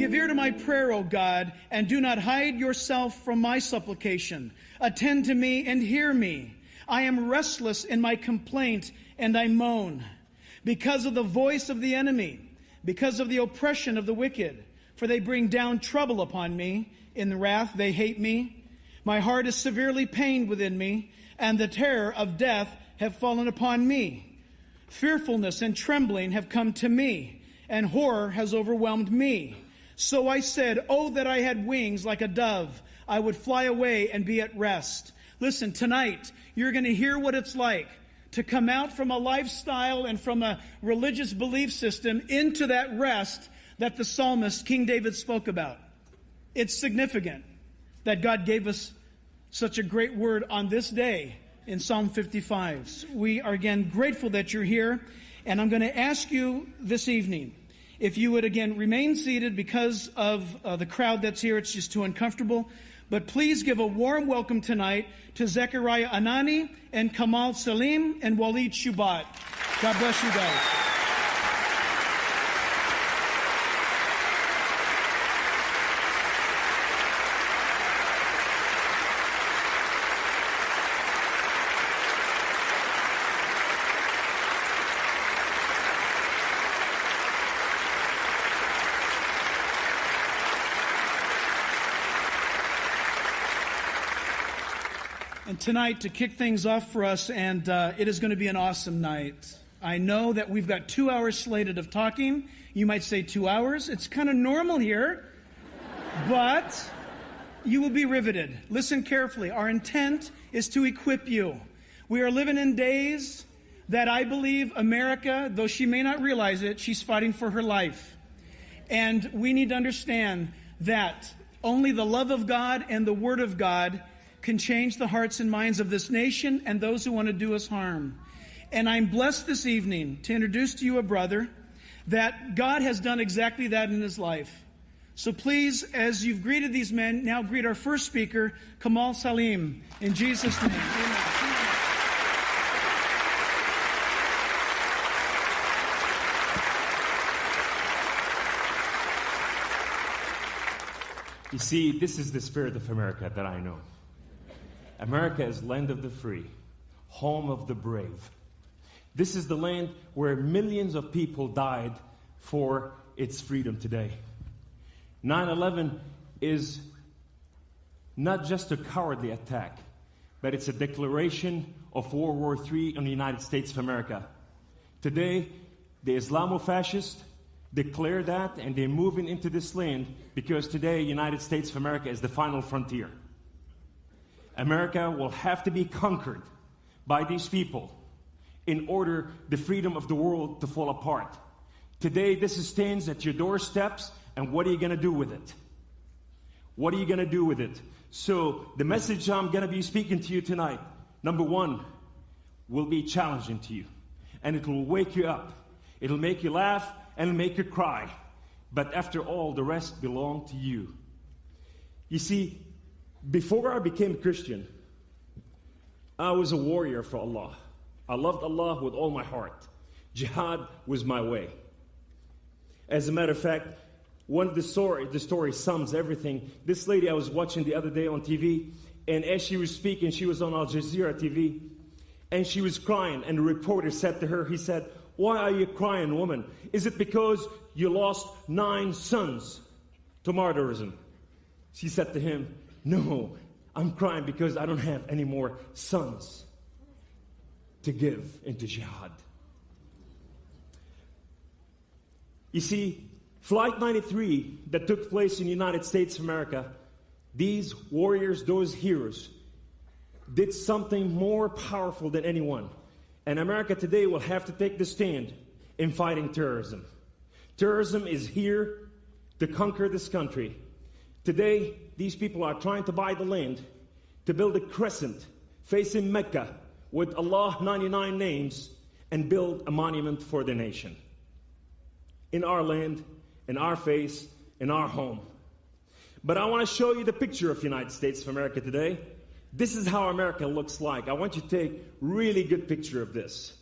give ear to my prayer, O God, and do not hide yourself from my supplication. Attend to me and hear me. I am restless in my complaint, and I moan because of the voice of the enemy, because of the oppression of the wicked. For they bring down trouble upon me. In wrath they hate me. My heart is severely pained within me, and the terror of death have fallen upon me. Fearfulness and trembling have come to me, and horror has overwhelmed me. So I said, oh, that I had wings like a dove. I would fly away and be at rest. Listen, tonight, you're going to hear what it's like to come out from a lifestyle and from a religious belief system into that rest that the psalmist, King David, spoke about. It's significant that God gave us such a great word on this day in Psalm 55. We are again grateful that you're here, and I'm going to ask you this evening, if you would again remain seated because of the crowd that's here. It's just too uncomfortable. But please give a warm welcome tonight to Zechariah Anani and Kamal Salim and Walid Shoebat. God bless you guys. And tonight, to kick things off for us, and it is going to be an awesome night. I know that we've got 2 hours slated of talking. You might say 2 hours. It's kind of normal here, but you will be riveted. Listen carefully. Our intent is to equip you. We are living in days that I believe America, though she may not realize it, she's fighting for her life. And we need to understand that only the love of God and the Word of God can change the hearts and minds of this nation and those who want to do us harm. And I'm blessed this evening to introduce to you a brother that God has done exactly that in his life. So please, as you've greeted these men, now greet our first speaker, Kamal Salim, in Jesus' name. Amen. You see, this is the spirit of America that I know. America is land of the free, home of the brave. This is the land where millions of people died for its freedom today. 9/11 is not just a cowardly attack, but it's a declaration of World War III on the United States of America. Today, the Islamo-fascists declare that, and they're moving into this land because today, United States of America is the final frontier. America will have to be conquered by these people in order the freedom of the world to fall apart. Today, this stands at your doorsteps, and what are you going to do with it? What are you going to do with it? So, the message I'm going to be speaking to you tonight, number one, will be challenging to you. And it will wake you up. It'll make you laugh, and it'll make you cry. But after all, the rest belong to you. You see, before I became a Christian, I was a warrior for Allah. I loved Allah with all my heart. Jihad was my way. As a matter of fact, one of the story sums everything. This lady I was watching the other day on TV, and as she was speaking, she was on Al Jazeera TV, and she was crying, and the reporter said to her, he said, "Why are you crying, woman? Is it because you lost 9 sons to martyrism?" She said to him, "No, I'm crying because I don't have any more sons to give into jihad." You see, Flight 93 that took place in the United States of America, these warriors, those heroes, did something more powerful than anyone. And America today will have to take the stand in fighting terrorism. Terrorism is here to conquer this country. Today, these people are trying to buy the land to build a crescent facing Mecca with Allah 99 names and build a monument for the nation. In our land, in our face, in our home. But I want to show you the picture of the United States of America today. This is how America looks like. I want you to take a really good picture of this.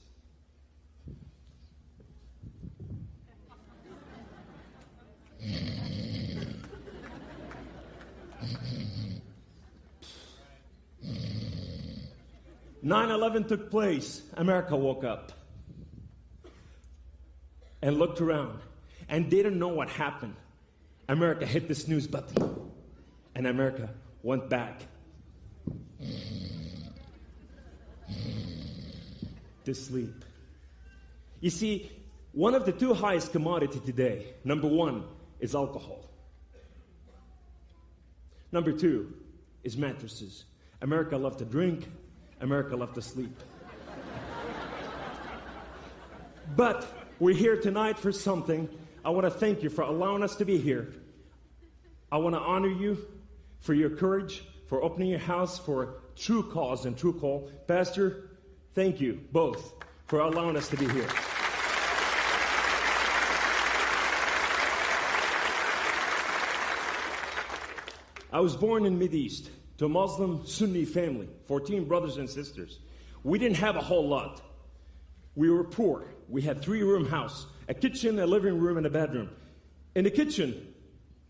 9/11 took place. America woke up and looked around and didn't know what happened. America hit the snooze button and America went back to sleep. You see, one of the two highest commodity today, number one, is alcohol. Number two is mattresses. America loved to drink. America loved to sleep. But we're here tonight for something. I want to thank you for allowing us to be here. I want to honor you for your courage, for opening your house for true cause and true call. Pastor, thank you both for allowing us to be here. I was born in Mideast to a Muslim Sunni family, 14 brothers and sisters. We didn't have a whole lot. We were poor. We had 3-room house, a kitchen, a living room, and a bedroom. In the kitchen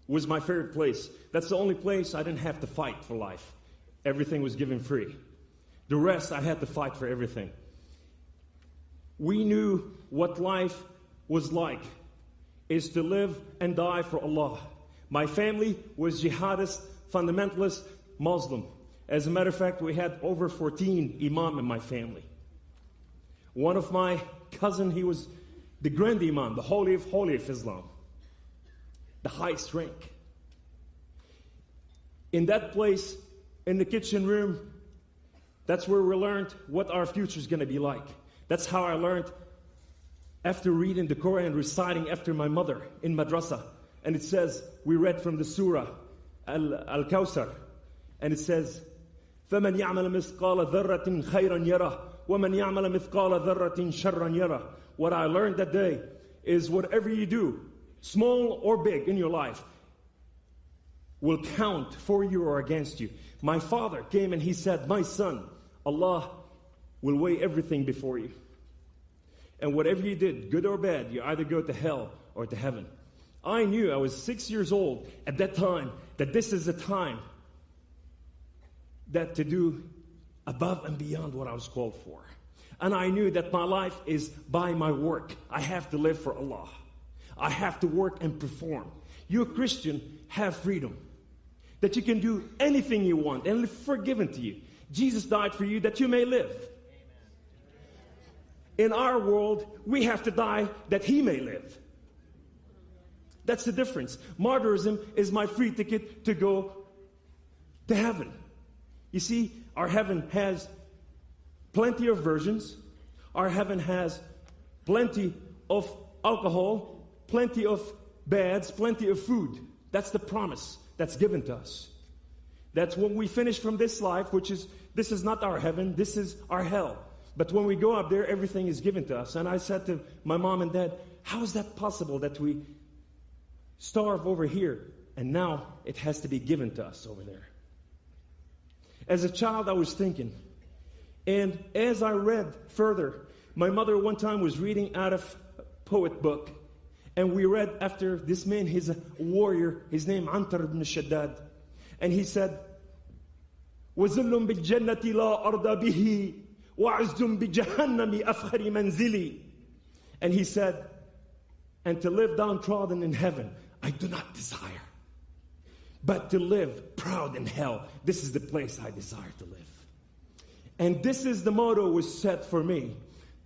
was my favorite place. That's the only place I didn't have to fight for life. Everything was given free. The rest, I had to fight for everything. We knew what life was like, is to live and die for Allah. My family was jihadist, fundamentalist, Muslim. As a matter of fact, we had over 14 imam in my family. One of my cousin, he was the grand imam, the holy of Islam, the highest rank. In that place, in the kitchen room, that's where we learned what our future is going to be like. That's how I learned after reading the Quran, reciting after my mother in madrasa. And it says, we read from the surah, Al-Kawthar, and it says, فَمَنْ يَعْمَلَ مِثْقَالَ ذَرَّةٍ خَيْرًا يَرَهُ وَمَنْ يَعْمَلَ مِثْقَالَ ذَرَّةٍ شَرًّا يَرَهُ. What I learned that day is whatever you do, small or big in your life, will count for you or against you. My father came and he said, my son, Allah will weigh everything before you. And whatever you did, good or bad, you either go to hell or to heaven. I knew, I was 6 years old at that time, that this is the time that to do above and beyond what I was called for. And I knew that my life is by my work. I have to live for Allah. I have to work and perform. You, a Christian, have freedom. That you can do anything you want and live forgiven to you. Jesus died for you that you may live. In our world, we have to die that He may live. That's the difference. Martyrism is my free ticket to go to heaven. You see, our heaven has plenty of virgins. Our heaven has plenty of alcohol, plenty of beds, plenty of food. That's the promise that's given to us. That's when we finish from this life, this is not our heaven, this is our hell. But when we go up there, everything is given to us. And I said to my mom and dad, how is that possible that we starve over here and now it has to be given to us over there? As a child, I was thinking, and as I read further, my mother one time was reading out of a poet book, and we read after this man, he's a warrior, his name Antar ibn Shaddad, and he said, وَزِلٌّ بِالْجَنَّةِ لَا أَرْضَ بِهِ وَعِزٌّ بِجَهَنَّمِ أَفْخَرِ مَنْزِلِي. And he said, and to live downtrodden in heaven, I do not desire. But to live proud in hell, this is the place I desire to live. And this is the motto was set for me,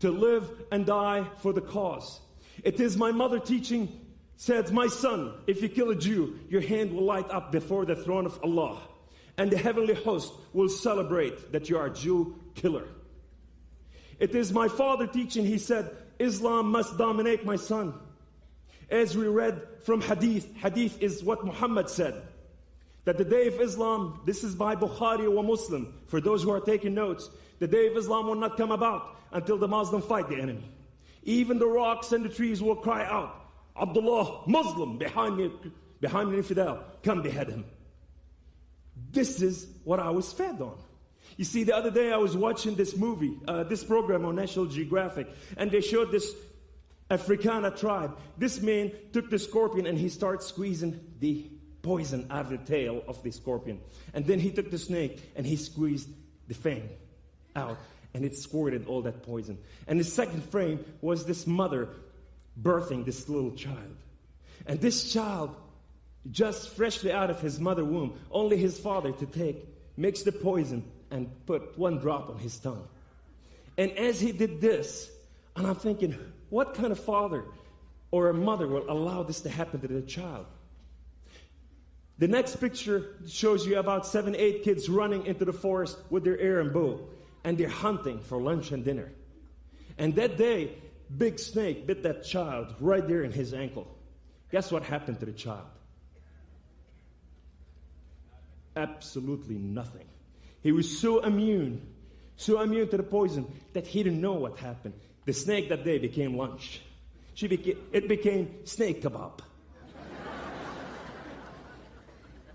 to live and die for the cause. It is my mother teaching, said, my son, if you kill a Jew, your hand will light up before the throne of Allah. And the heavenly host will celebrate that you are a Jew killer. It is my father teaching, he said, Islam must dominate, my son. As we read from Hadith, Hadith is what Muhammad said. That the day of Islam, this is by Bukhari or Muslim, for those who are taking notes, the day of Islam will not come about until the Muslim fight the enemy. Even the rocks and the trees will cry out, Abdullah, Muslim, behind me infidel, come behead him. This is what I was fed on. You see, the other day I was watching this movie, this program on National Geographic, and they showed this Africana tribe. This man took the scorpion and he started squeezing the poison out of the tail of the scorpion. And then he took the snake and he squeezed the fang out. and it squirted all that poison. And the second frame was this mother birthing this little child. And this child, just freshly out of his mother womb, only his father to take, mix the poison and put one drop on his tongue. And as he did this, and I'm thinking, what kind of father or a mother will allow this to happen to their child? The next picture shows you about 7, 8 kids running into the forest with their arrow and bow, and they're hunting for lunch and dinner. And that day, big snake bit that child right there in his ankle. Guess what happened to the child? Absolutely nothing. He was so immune to the poison that he didn't know what happened. The snake that day became lunch. It became snake kebab.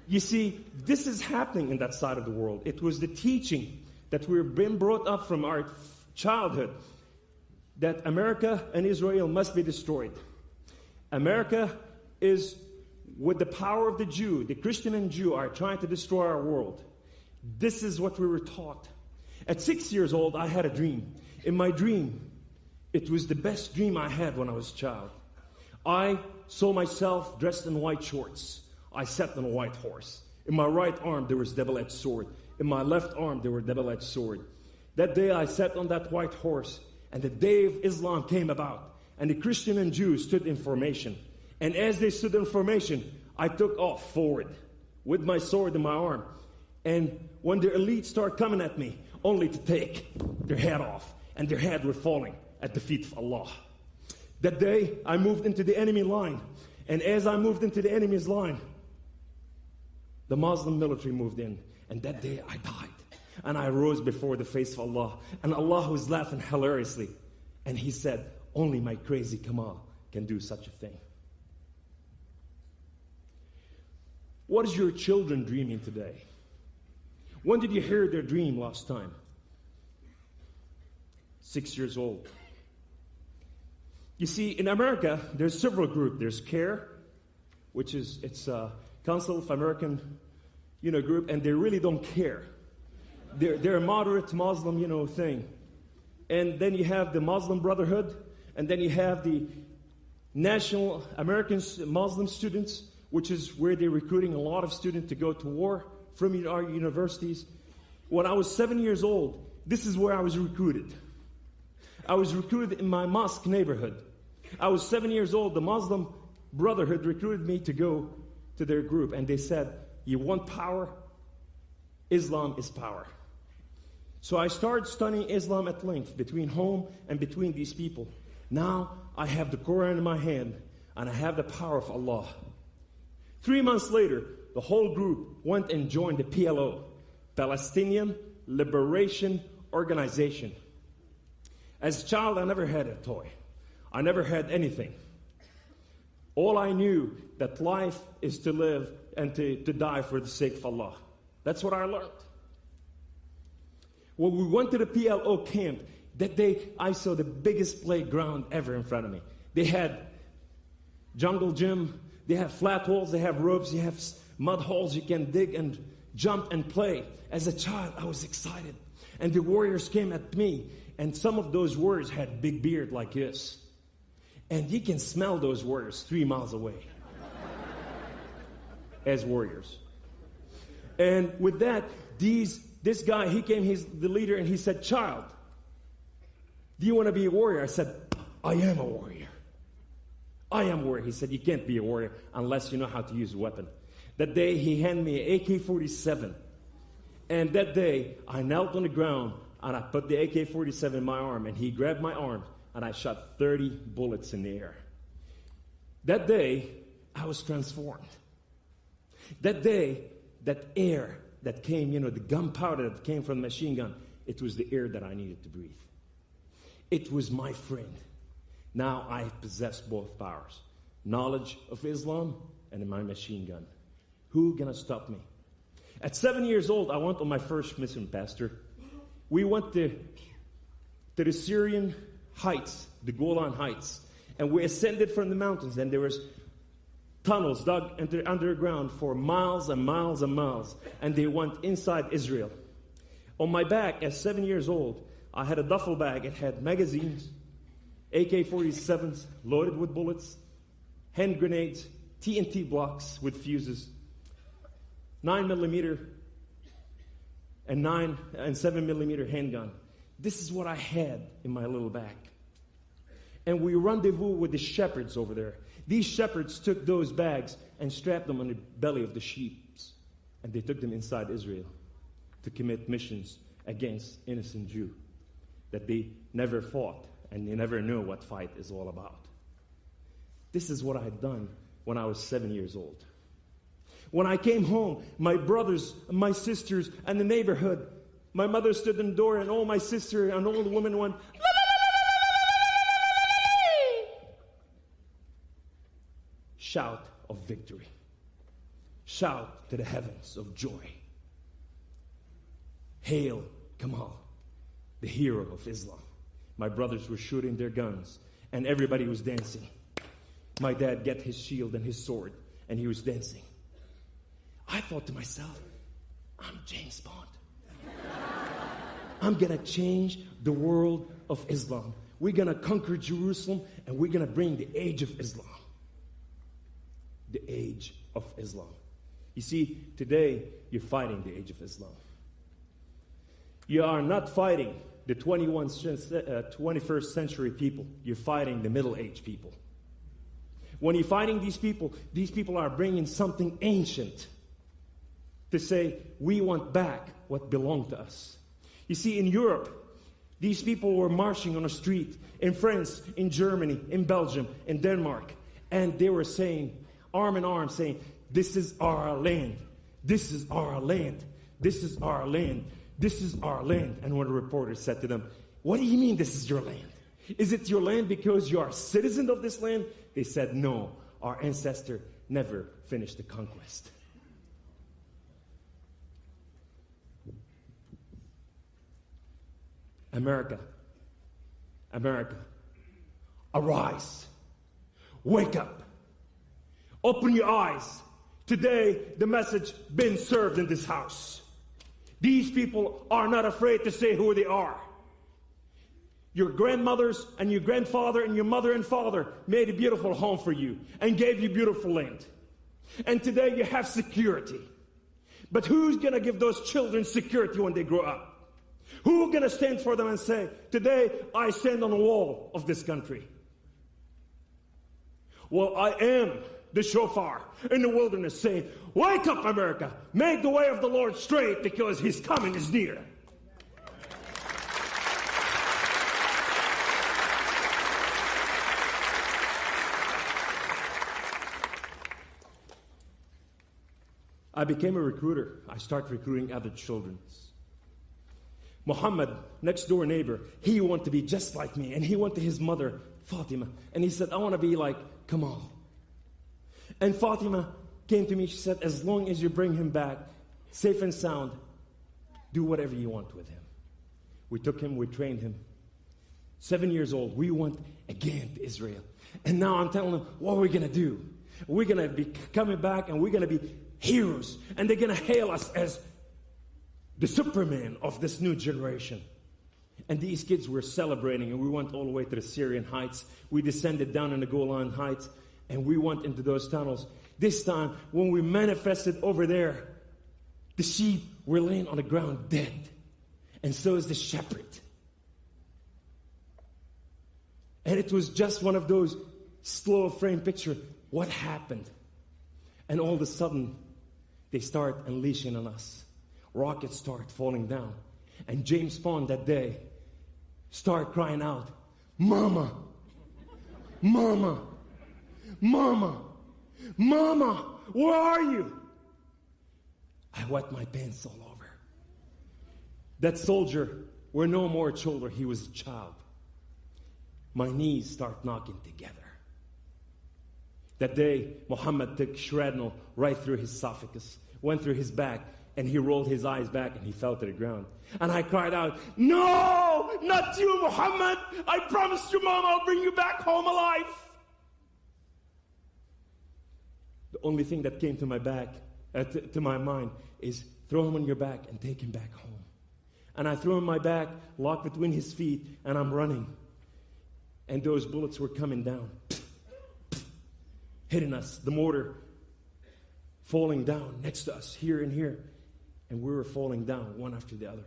You see, this is happening in that side of the world. It was the teaching that we've been brought up from our childhood that America and Israel must be destroyed. America is, with the power of the Jew, the Christian and Jew are trying to destroy our world. This is what we were taught. At 6 years old, I had a dream. In my dream, it was the best dream I had when I was a child. I saw myself dressed in white shorts. I sat on a white horse. In my right arm, there was a double-edged sword. In my left arm, there were double-edged sword. That day, I sat on that white horse, and the day of Islam came about, and the Christian and Jews stood in formation. And as they stood in formation, I took off forward with my sword in my arm. And when the elite started coming at me, only to take their head off, and their head were falling at the feet of Allah. That day, I moved into the enemy line. And as I moved into the enemy's line, the Muslim military moved in. And that day, I died. And I rose before the face of Allah. And Allah was laughing hilariously. And He said, only my crazy Kamal can do such a thing. What is your children dreaming today? When did you hear their dream last time? 6 years old. You see, in America, there's several groups. There's CARE, which is, it's a Council of American, group, and they really don't care. They're a moderate Muslim, thing. And then you have the Muslim Brotherhood, and then you have the National American Muslim Students, which is where they're recruiting a lot of students to go to war from our universities. When I was 7 years old, this is where I was recruited. I was recruited in my mosque neighborhood. I was 7 years old. The Muslim Brotherhood recruited me to go to their group. And they said, you want power? Islam is power. So I started studying Islam at length, between home and between these people. Now I have the Quran in my hand, and I have the power of Allah. 3 months later, the whole group went and joined the PLO, Palestinian Liberation Organization. As a child, I never had a toy. I never had anything. All I knew that life is to live and to die for the sake of Allah. That's what I learned. When we went to the PLO camp, that day I saw the biggest playground ever in front of me. They had jungle gym, they have flat walls, they have ropes, they have mud holes you can dig and jump and play. As a child, I was excited. And the warriors came at me, and some of those warriors had big beard like this. And you can smell those warriors 3 miles away as warriors. And with that, this guy, he came, he's the leader, and he said, child, do you want to be a warrior? I said, I am a warrior. I am a warrior. He said, you can't be a warrior unless you know how to use a weapon. That day, he handed me an AK-47. And that day, I knelt on the ground, and I put the AK-47 in my arm, and he grabbed my arm, and I shot 30 bullets in the air. That day, I was transformed. That day, that air that came, the gunpowder that came from the machine gun, it was the air that I needed to breathe. It was my friend. Now I possess both powers, knowledge of Islam and my machine gun. Who gonna stop me? At 7 years old, I went on my first mission, Pastor. We went to the Syrian heights, the Golan Heights, and we ascended from the mountains, and there was tunnels dug underground for miles and miles and miles, and they went inside Israel. On my back, at 7 years old, I had a duffel bag. It had magazines, AK-47s loaded with bullets, hand grenades, TNT blocks with fuses, 9mm and 7mm handgun. This is what I had in my little bag. And we rendezvous with the shepherds over there. These shepherds took those bags and strapped them on the belly of the sheep. And they took them inside Israel to commit missions against innocent Jews that they never fought and they never knew what fight is all about. This is what I had done when I was 7 years old. When I came home, my brothers, my sisters, and the neighborhood, my mother stood in the door and all my sister and all the women went, shout of victory. Shout to the heavens of joy. Hail Kamal, the hero of Islam. My brothers were shooting their guns and everybody was dancing. My dad got his shield and his sword and he was dancing. I thought to myself, I'm James Bond. I'm gonna change the world of Islam. We're gonna conquer Jerusalem and we're gonna bring the age of Islam. The age of Islam. You see, today you're fighting the age of Islam. You are not fighting the 21st century people. You're fighting the Middle Age people. When you're fighting these people are bringing something ancient to say, we want back what belonged to us. You see, in Europe, these people were marching on a street, in France, in Germany, in Belgium, in Denmark, and they were saying, arm in arm, saying, this is our land, this is our land, this is our land, this is our land. And when the reporter said to them, what do you mean this is your land? Is it your land because you are a citizen of this land? They said, no, our ancestor never finished the conquest. America, America, arise, wake up, open your eyes. Today, the message been served in this house. These people are not afraid to say who they are. Your grandmothers and your grandfather and your mother and father made a beautiful home for you and gave you beautiful land. And today you have security. But who's going to give those children security when they grow up? Who's going to stand for them and say, today I stand on the wall of this country? Well, I am the shofar in the wilderness saying, wake up, America, make the way of the Lord straight because his coming is near. I became a recruiter. I started recruiting other children. Muhammad, next door neighbor, he wanted to be just like me. And he went to his mother, Fatima, and he said, I want to be like Kamal. And Fatima came to me, she said, as long as you bring him back, safe and sound, do whatever you want with him. We took him, we trained him. 7 years old, we went again to Israel. And now I'm telling them, what are we going to do? We're going to be coming back and we're going to be heroes. And they're going to hail us as the Superman of this new generation. And these kids were celebrating, and we went all the way to the Syrian Heights. We descended down in the Golan Heights, and we went into those tunnels. This time, when we manifested over there, the sheep were laying on the ground dead. And so is the shepherd. And it was just one of those slow frame picture. What happened? And all of a sudden, they start unleashing on us. Rockets start falling down. And James Bond that day start crying out, Mama, Mama, Mama, Mama, where are you? I wet my pants all over. That soldier were no more a soldier, he was a child. My knees start knocking together. That day, Muhammad took shrapnel right through his esophagus, went through his back, and he rolled his eyes back and he fell to the ground. And I cried out, no, not you, Muhammad. I promised your mom I'll bring you back home alive. The only thing that came to my back, to my mind is throw him on your back and take him back home. And I threw him my back, locked between his feet, and I'm running. And those bullets were coming down, hitting us, the mortar falling down next to us, here and here. And we were falling down, one after the other.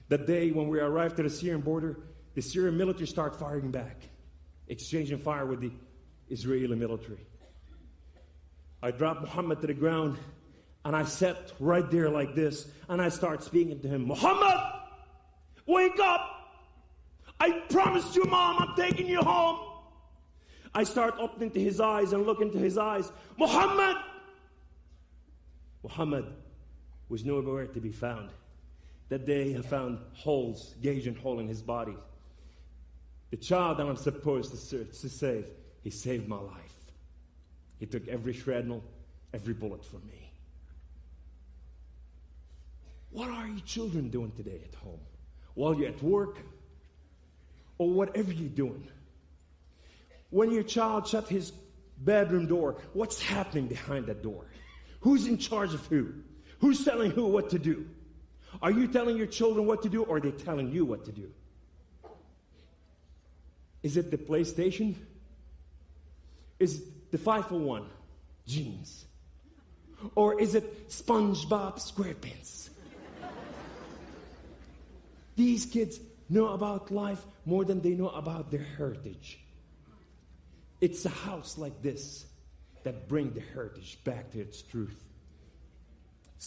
That day when we arrived at the Syrian border, the Syrian military started firing back, exchanging fire with the Israeli military. I dropped Muhammad to the ground, and I sat right there like this, and I started speaking to him. Muhammad, wake up! I promised you, Mom, I'm taking you home. I start opening to his eyes and looking to his eyes. Muhammad! Muhammad was nowhere to be found. That day I found holes, gauging hole in his body. The child that I'm supposed to save, he saved my life. He took every shrapnel, every bullet from me. What are you children doing today at home? While you're at work, or whatever you're doing. When your child shut his bedroom door, what's happening behind that door? Who's in charge of who? Who's telling who what to do? Are you telling your children what to do, or are they telling you what to do? Is it the PlayStation? Is it the 501 jeans? Or is it SpongeBob SquarePants? These kids know about life more than they know about their heritage. It's a house like this that brings the heritage back to its truth.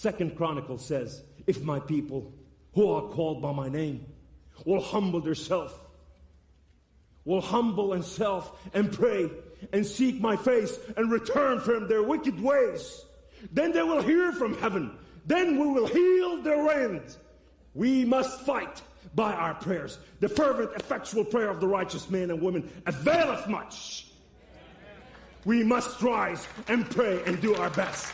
2 Chronicles says, if my people who are called by my name will humble themselves, will humble themselves and pray and seek my face and return from their wicked ways, then they will hear from heaven. Then we will heal their land. We must fight by our prayers. The fervent, effectual prayer of the righteous man and woman availeth much. We must rise and pray and do our best.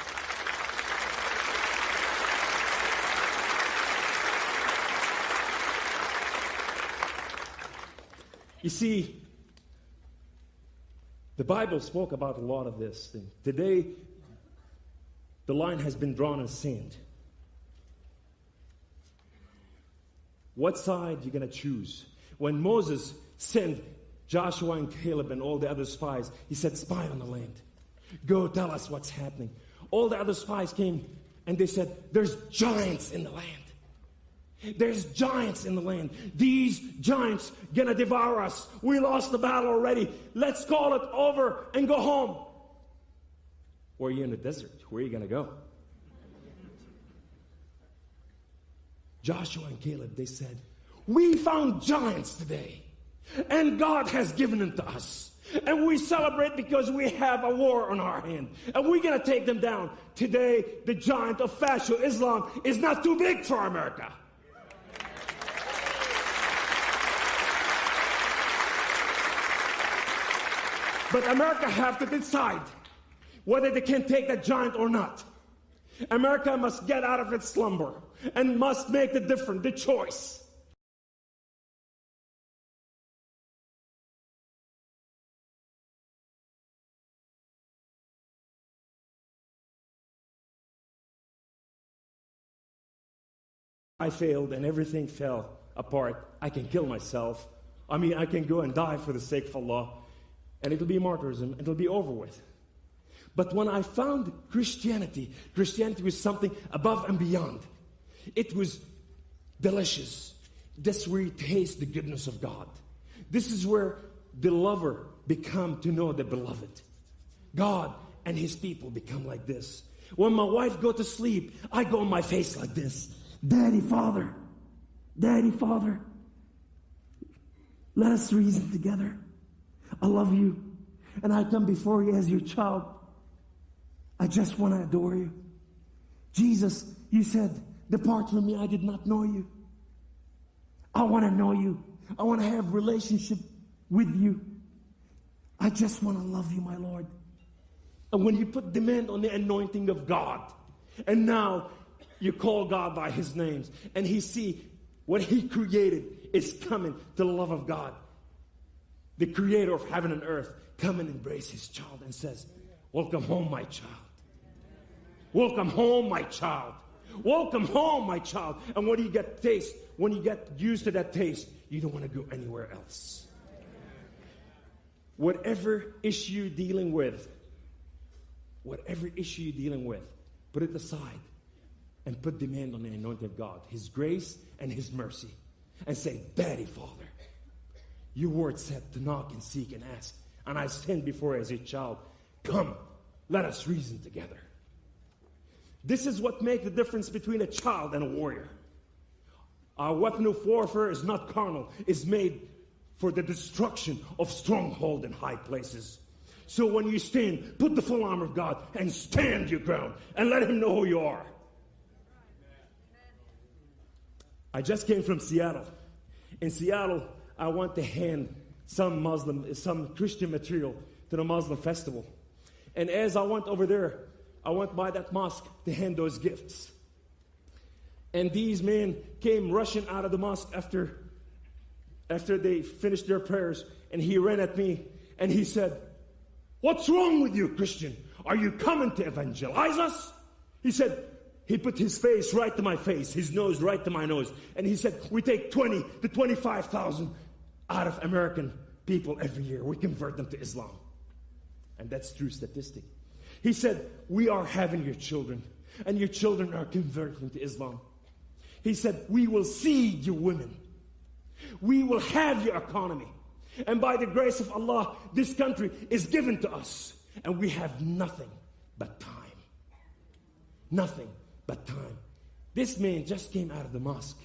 You see, the Bible spoke about a lot of this thing. Today, the line has been drawn in sand. What side are you going to choose? When Moses sent Joshua and Caleb and all the other spies, he said, spy on the land. Go tell us what's happening. All the other spies came and they said, there's giants in the land. There's giants in the land. These giants gonna devour us. We lost the battle already. Let's call it over and go home. Or you're in the desert. Where are you gonna go? Joshua and Caleb, they said, we found giants today, and God has given them to us. And we celebrate because we have a war on our hand. And we're gonna take them down. Today, the giant of fascist Islam is not too big for America. But America have to decide whether they can take that giant or not. America must get out of its slumber and must make the choice. I failed and everything fell apart. I can kill myself. I can go and die for the sake of Allah. And it'll be martyrdom. It'll be over with. But when I found Christianity was something above and beyond. It was delicious. That's where you taste the goodness of God. This is where the lover become to know the beloved. God and his people become like this. When my wife go to sleep, I go on my face like this. Daddy, Father, let us reason together. I love you, and I come before you as your child. I just want to adore you. Jesus, you said, depart from me, I did not know you. I want to know you. I want to have a relationship with you. I just want to love you, my Lord. And when you put demand on the anointing of God, and now you call God by his names, and he see what he created is coming to the love of God. The creator of heaven and earth come and embrace his child and says, welcome home, my child. Welcome home, my child. Welcome home, my child. And when you get used to that taste, you don't want to go anywhere else. Whatever issue you're dealing with, put it aside and put demand on the anointing of God, His grace and His mercy. And say, Daddy, Father, your word said to knock and seek and ask. And I stand before you as a child. Come, let us reason together. This is what makes the difference between a child and a warrior. Our weapon of warfare is not carnal. It's made for the destruction of stronghold in high places. So when you stand, put the full armor of God and stand your ground and let Him know who you are. I just came from Seattle. In Seattle, I went to hand some Christian material to the Muslim festival. And as I went over there, I went by that mosque to hand those gifts. And these men came rushing out of the mosque after they finished their prayers. And he ran at me and he said, "What's wrong with you, Christian? Are you coming to evangelize us?" He said, he put his face right to my face, his nose right to my nose. And he said, "We take 20 to 25,000 out of American people every year. We convert them to Islam." And that's true statistic. He said, "We are having your children, and your children are converting to Islam." He said, "We will seed your women. We will have your economy. And by the grace of Allah, this country is given to us. And we have nothing but time. Nothing but time." This man just came out of the mosque.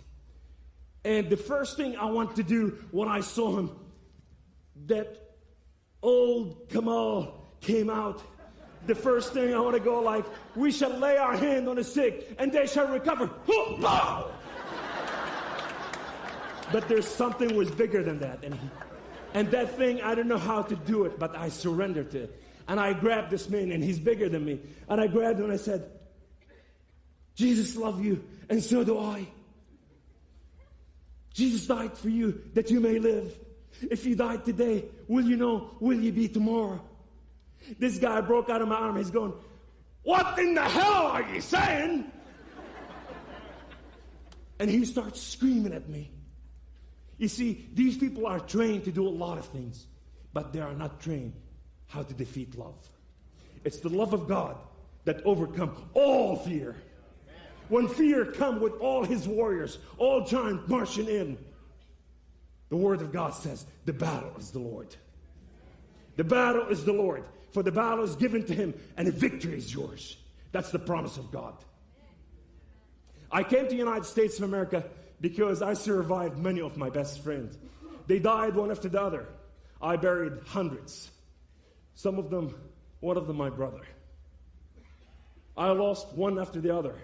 And the first thing I want to do when I saw him, that old Kamal came out. The first thing I want to go like, "We shall lay our hand on the sick and they shall recover." Bow! But there's something was bigger than that. And that thing, I don't know how to do it, but I surrendered to it. And I grabbed this man, and he's bigger than me. And I grabbed him and I said, "Jesus loves you, and so do I. Jesus died for you that you may live. If you died today, will you be tomorrow?" This guy broke out of my arm. He's going, "What in the hell are you saying?" And he starts screaming at me. You see, these people are trained to do a lot of things, but they are not trained how to defeat love. It's the love of God that overcomes all fear. When fear comes with all his warriors, all giants marching in, the word of God says, the battle is the Lord. The battle is the Lord. For the battle is given to him, and the victory is yours. That's the promise of God. I came to the United States of America because I survived many of my best friends. They died one after the other. I buried hundreds. One of them my brother. I lost one after the other.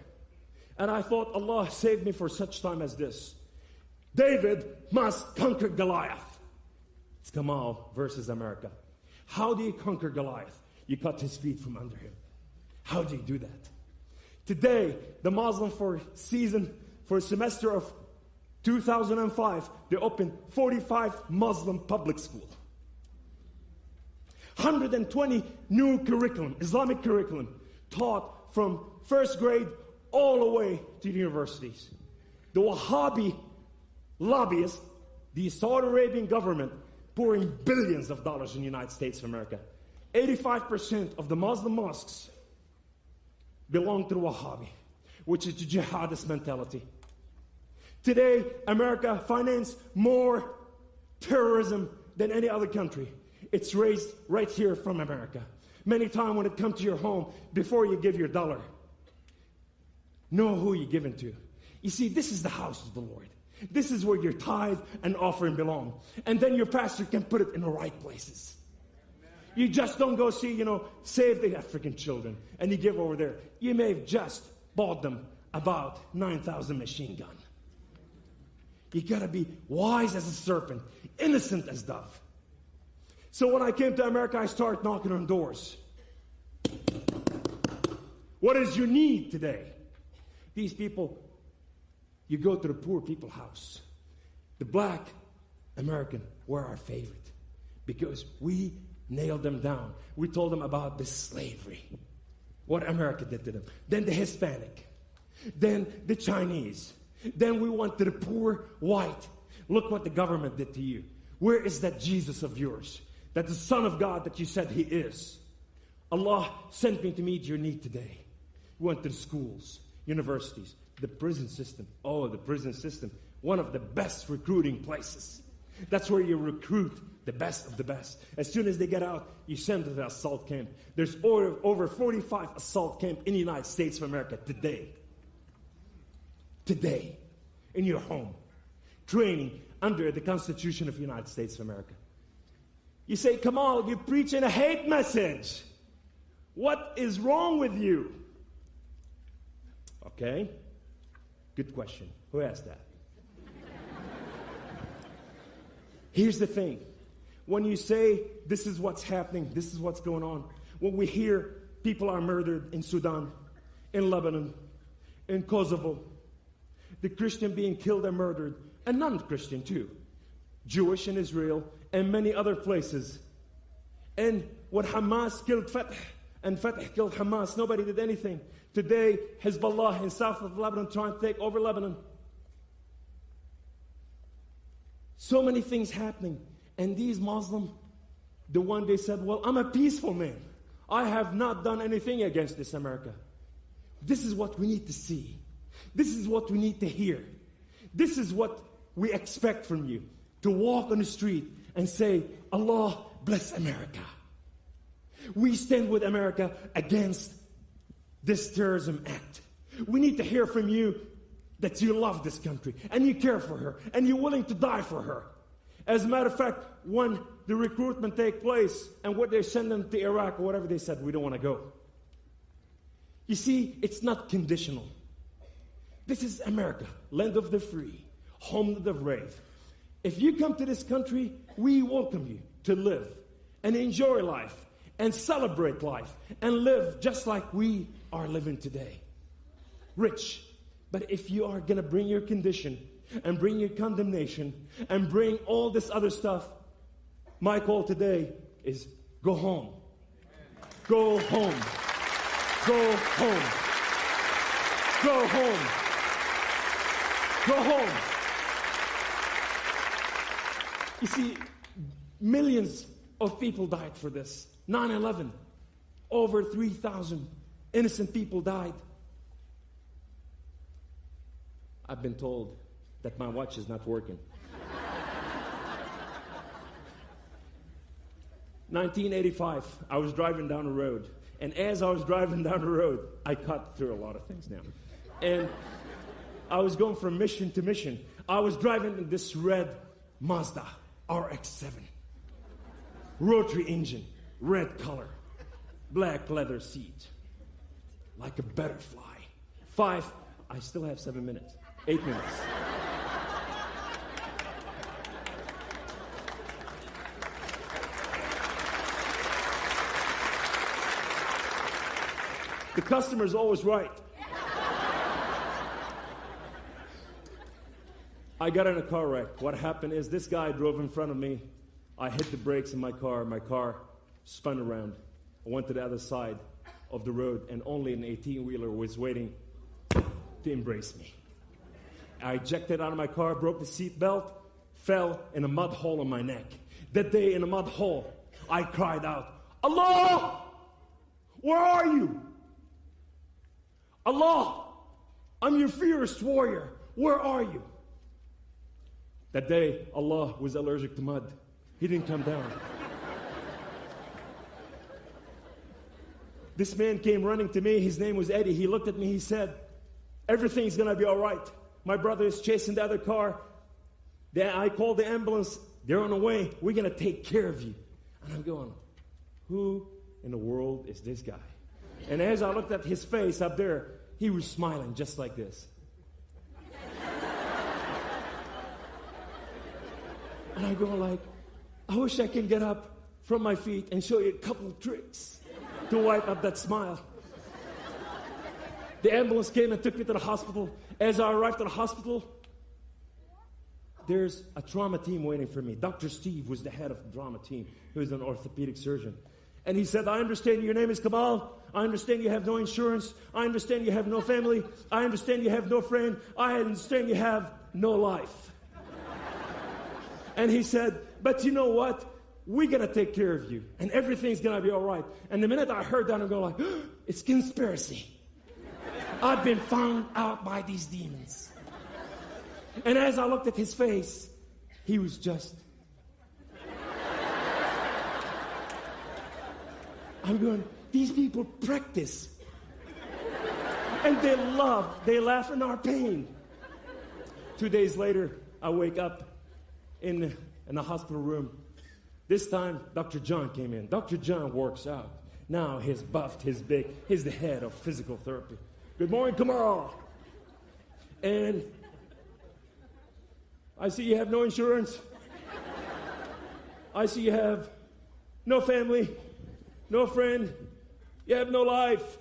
And I thought, Allah saved me for such time as this. David must conquer Goliath. It's Kamal versus America. How do you conquer Goliath? You cut his feet from under him. How do you do that? Today, the Muslim for a semester of 2005, they opened 45 Muslim public schools. 120 new curriculum, Islamic curriculum, taught from first grade all the way to the universities. The Wahhabi lobbyists, the Saudi Arabian government, pouring billions of dollars in the United States of America. 85% of the Muslim mosques belong to the Wahhabi, which is the jihadist mentality. Today, America finances more terrorism than any other country. It's raised right here from America. Many times when it comes to your home, before you give your dollar, know who you're giving to. You see, this is the house of the Lord. This is where your tithe and offering belong. And then your pastor can put it in the right places. You just don't go see, save the African children, and you give over there. You may have just bought them about 9,000 machine gun. You got to be wise as a serpent, innocent as dove. So when I came to America, I started knocking on doors. What is your need today? These people, you go to the poor people's house. The black American were our favorite because we nailed them down. We told them about the slavery, what America did to them. Then the Hispanic. then the Chinese, then we want the poor white. Look what the government did to you. Where is that Jesus of yours? That the Son of God that you said He is? Allah sent me to meet your need today. We went to the schools, universities, the prison system. Oh, the prison system, one of the best recruiting places. That's where you recruit the best of the best. As soon as they get out, you send them to the assault camp. There's over 45 assault camps in the United States of America today. Today, in your home, training under the Constitution of the United States of America. You say, Kamal, you're preaching a hate message. What is wrong with you? Okay, good question. Who asked that? Here's the thing. When you say, this is what's happening, this is what's going on, when we hear people are murdered in Sudan, in Lebanon, in Kosovo, the Christian being killed and murdered, and non-Christian too, Jewish in Israel, and many other places. And when Hamas killed Fatah, and Fatah killed Hamas, nobody did anything. Today, Hezbollah in south of Lebanon trying to take over Lebanon. So many things happening. And these Muslims, the one they said, well, I'm a peaceful man. I have not done anything against this America. This is what we need to see. This is what we need to hear. This is what we expect from you. To walk on the street and say, Allah bless America. We stand with America against this terrorism act. We need to hear from you that you love this country and you care for her and you're willing to die for her. As a matter of fact, when the recruitment take place and what they send them to Iraq or whatever they said, we don't want to go. You see, it's not conditional. This is America, land of the free, home of the brave. If you come to this country, we welcome you to live and enjoy life and celebrate life and live just like we are living today. Rich. But if you are going to bring your condition and bring your condemnation and bring all this other stuff, my call today is go home. Go home. Go home. Go home. Go home. You see, millions of people died for this. 9/11, over 3,000 innocent people died. I've been told that my watch is not working. 1985, I was driving down the road. And as I was driving down the road, I cut through a lot of things now. And I was going from mission to mission. I was driving in this red Mazda RX-7. Rotary engine, red color, black leather seat. Like a butterfly. I still have 7 minutes. 8 minutes. The customer's always right. I got in a car wreck. What happened is this guy drove in front of me. I hit the brakes in my car. My car spun around. I went to the other side of the road, and only an 18-wheeler was waiting to embrace me. I ejected out of my car, broke the seat belt, fell in a mud hole on my neck. That day in a mud hole, I cried out, Allah, where are you? Allah, I'm your fierce warrior. Where are you? That day, Allah was allergic to mud. He didn't come down. This man came running to me. His name was Eddie. He looked at me. He said, everything's going to be all right. My brother is chasing the other car. Then I called the ambulance. They're on the way. We're going to take care of you. And I'm going, who in the world is this guy? And as I looked at his face up there, he was smiling just like this. And I go like, I wish I could get up from my feet and show you a couple of tricks to wipe up that smile. The ambulance came and took me to the hospital. As I arrived at the hospital, there's a trauma team waiting for me. Dr. Steve was the head of the trauma team. He was an orthopedic surgeon. And he said, I understand your name is Kamal. I understand you have no insurance. I understand you have no family. I understand you have no friend. I understand you have no life. And he said, but you know what? We're going to take care of you. And everything's going to be all right. And the minute I heard that, I'm going like, it's conspiracy. I've been found out by these demons. And as I looked at his face, he was just... I'm going, these people practice. And they laugh in our pain. 2 days later, I wake up in a hospital room. This time, Dr. John came in. Dr. John works out. Now he's buffed, he's big. He's the head of physical therapy. Good morning, Kamal. And I see you have no insurance. I see you have no family, no friend. You have no life.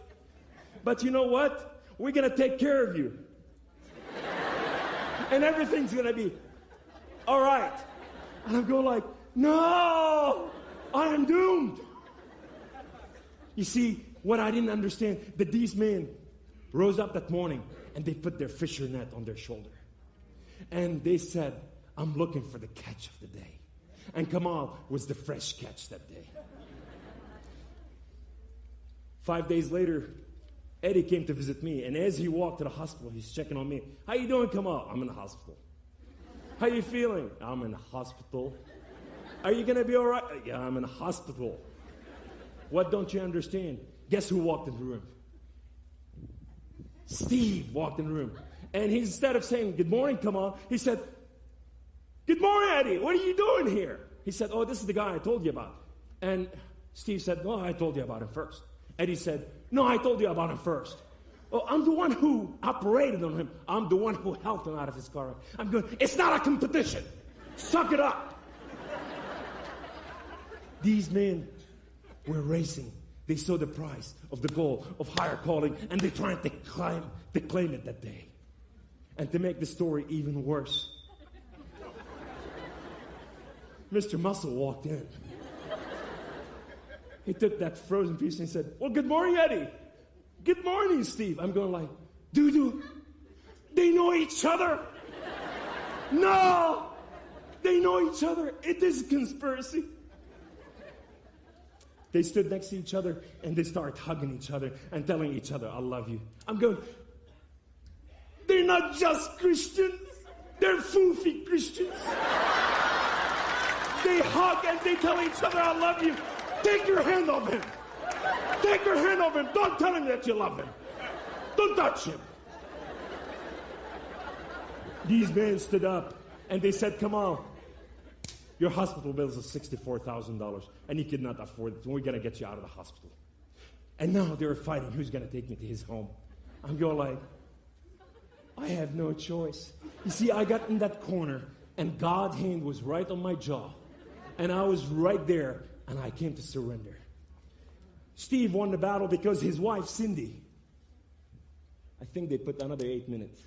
But you know what? We're going to take care of you. And everything's going to be all right. And I'm going like, no, I am doomed. You see, what I didn't understand, that these men rose up that morning and they put their fisher net on their shoulder. And they said, I'm looking for the catch of the day. And Kamal was the fresh catch that day. 5 days later, Eddie came to visit me. And as he walked to the hospital, he's checking on me. How you doing, Kamal? I'm in the hospital. How you feeling? I'm in the hospital. Are you going to be all right? Yeah, I'm in the hospital. What don't you understand? Guess who walked in the room? Steve walked in the room. And instead of saying, good morning, Kamal, he said, good morning, Eddie. What are you doing here? He said, oh, this is the guy I told you about. And Steve said, no, I told you about him first. Eddie said, no, I told you about him first. Oh, I'm the one who operated on him. I'm the one who helped him out of his car. I'm going, it's not a competition. Suck it up. These men were racing. They saw the price of the goal of higher calling, and they tried to claim it that day. And to make the story even worse, Mr. Muscle walked in. He took that frozen piece and he said, well, good morning, Eddie. Good morning, Steve. I'm going like, doo-doo, they know each other. No, they know each other. It is a conspiracy. They stood next to each other and they started hugging each other and telling each other, I love you. I'm going, they're not just Christians. They're foofy Christians. They hug and they tell each other, I love you. Take your hand off him. Take your hand off him. Don't tell him that you love him. Don't touch him. These men stood up and they said, come on. Your hospital bill is $64,000 and you could not afford it. We're going to get you out of the hospital. And now they're fighting who's going to take me to his home. I'm going like, I have no choice. You see, I got in that corner and God's hand was right on my jaw. And I was right there and I came to surrender. Steve won the battle because his wife, Cindy, I think they put another 8 minutes.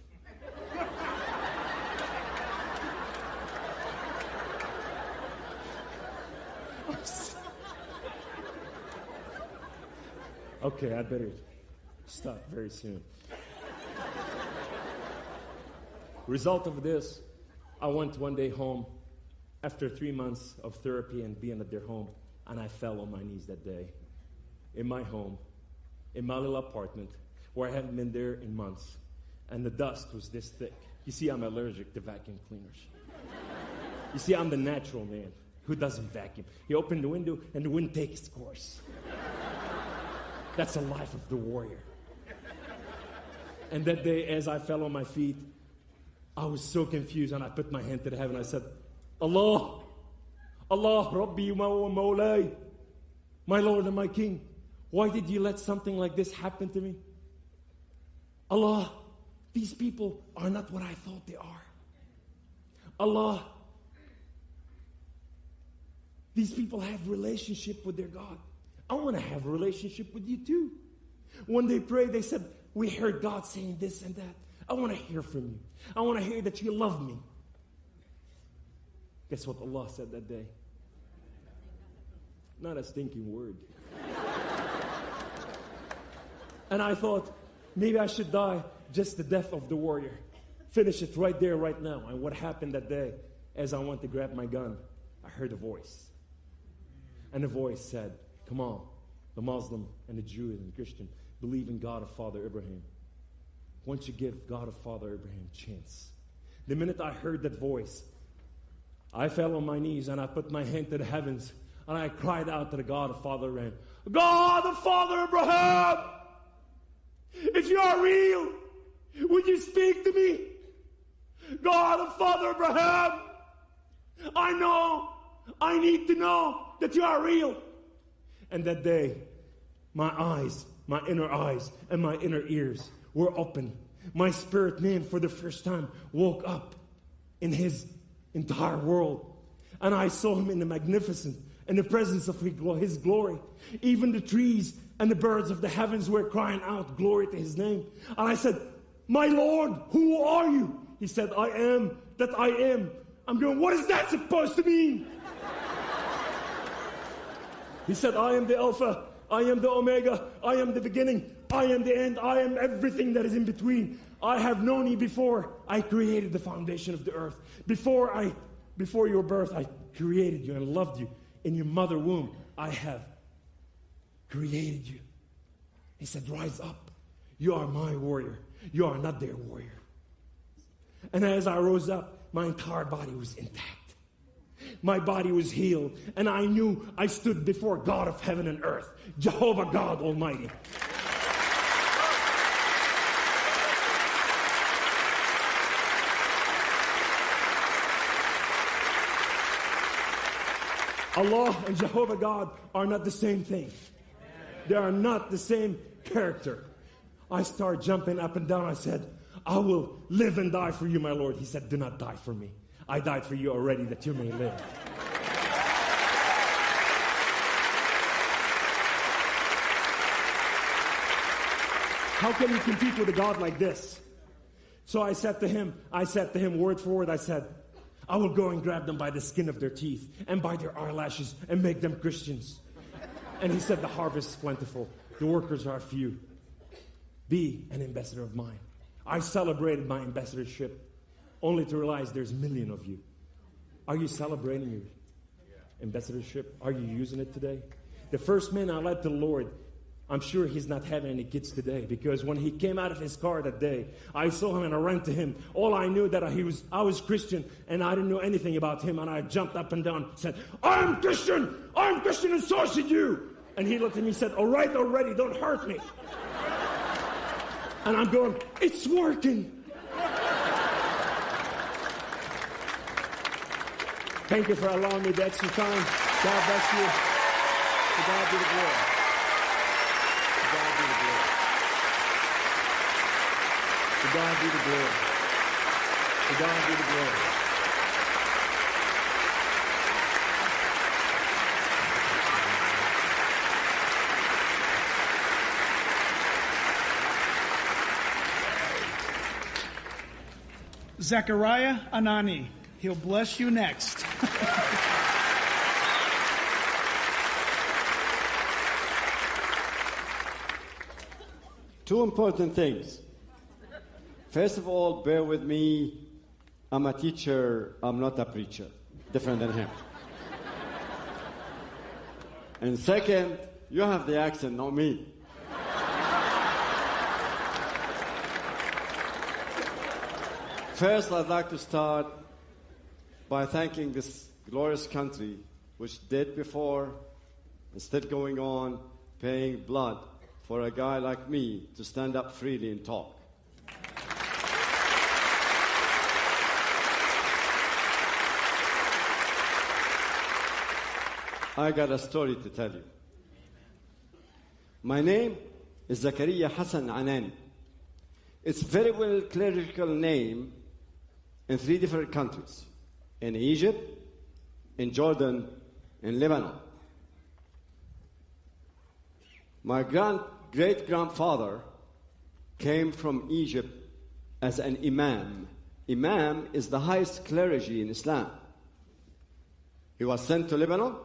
Okay, I better stop very soon. Result of this, I went one day home after 3 months of therapy and being at their home, and I fell on my knees that day in my home, in my little apartment, where I haven't been there in months, and the dust was this thick. You see, I'm allergic to vacuum cleaners. You see, I'm the natural man who doesn't vacuum. You open the window, and the wind takes its course. That's the life of the warrior. And that day, as I fell on my feet, I was so confused, and I put my hand to the heaven. I said, Allah, Allah, Rabbi wa Mawlay, my Lord and my King, why did you let something like this happen to me? Allah, these people are not what I thought they are. Allah, these people have relationship with their God. I want to have a relationship with you too. When they prayed, they said, we heard God saying this and that. I want to hear from you. I want to hear that you love me. Guess what Allah said that day? Not a stinking word. And I thought, maybe I should die just the death of the warrior. Finish it right there, right now. And what happened that day, as I went to grab my gun, I heard a voice. And the voice said, come on, the Muslim and the Jew and the Christian believe in God of Father Abraham. Won't you give God of Father Abraham a chance? The minute I heard that voice, I fell on my knees and I put my hand to the heavens and I cried out to the God of Father Abraham, God of Father Abraham, if you are real, would you speak to me? God of Father Abraham, I need to know that you are real. And that day, my eyes, my inner eyes, and my inner ears were open. My spirit man, for the first time, woke up in his entire world. And I saw him in the magnificent, in the presence of his glory. Even the trees and the birds of the heavens were crying out, glory to his name. And I said, my Lord, who are you? He said, I am that I am. I'm going, what is that supposed to mean? He said, I am the Alpha, I am the Omega, I am the beginning, I am the end, I am everything that is in between. I have known you before I created the foundation of the earth. Before your birth, I created you and loved you. In your mother womb, I have created you. He said, rise up. You are my warrior. You are not their warrior. And as I rose up, my entire body was intact. My body was healed, and I knew I stood before God of heaven and earth, Jehovah God Almighty. Allah and Jehovah God are not the same thing. They are not the same character. I started jumping up and down. I said, I will live and die for you, my Lord. He said, do not die for me. I died for you already that you may live. How can you compete with a God like this? So I said to him word for word, I said, I will go and grab them by the skin of their teeth and by their eyelashes and make them Christians. And he said, the harvest is plentiful. The workers are few. Be an ambassador of mine. I celebrated my ambassadorship only to realize there's a million of you. Are you celebrating your ambassadorship? Are you using it today? The first man I led to the Lord, I'm sure he's not having any kids today, because when he came out of his car that day, I saw him and I ran to him. All I knew that I was Christian, and I didn't know anything about him, and I jumped up and down, said, I'm Christian, and so should you. And he looked at me and said, all right already, don't hurt me. And I'm going, it's working. Thank you for allowing me the extra time. God bless you. To God be the glory. To God be the glory. To God be the glory. To God be the glory. Zechariah Anani. He'll bless you next. Two important things. First of all, bear with me. I'm a teacher. I'm not a preacher. Different than him. And second, you have the accent, not me. First, I'd like to start by thanking this glorious country, which did before and still going on, paying blood for a guy like me to stand up freely and talk. I got a story to tell you. My name is Zakaria Hassan Anani. It's a very well clerical name in 3 different countries. In Egypt, in Jordan, in Lebanon. My great-grandfather came from Egypt as an imam. Imam is the highest clergy in Islam. He was sent to Lebanon,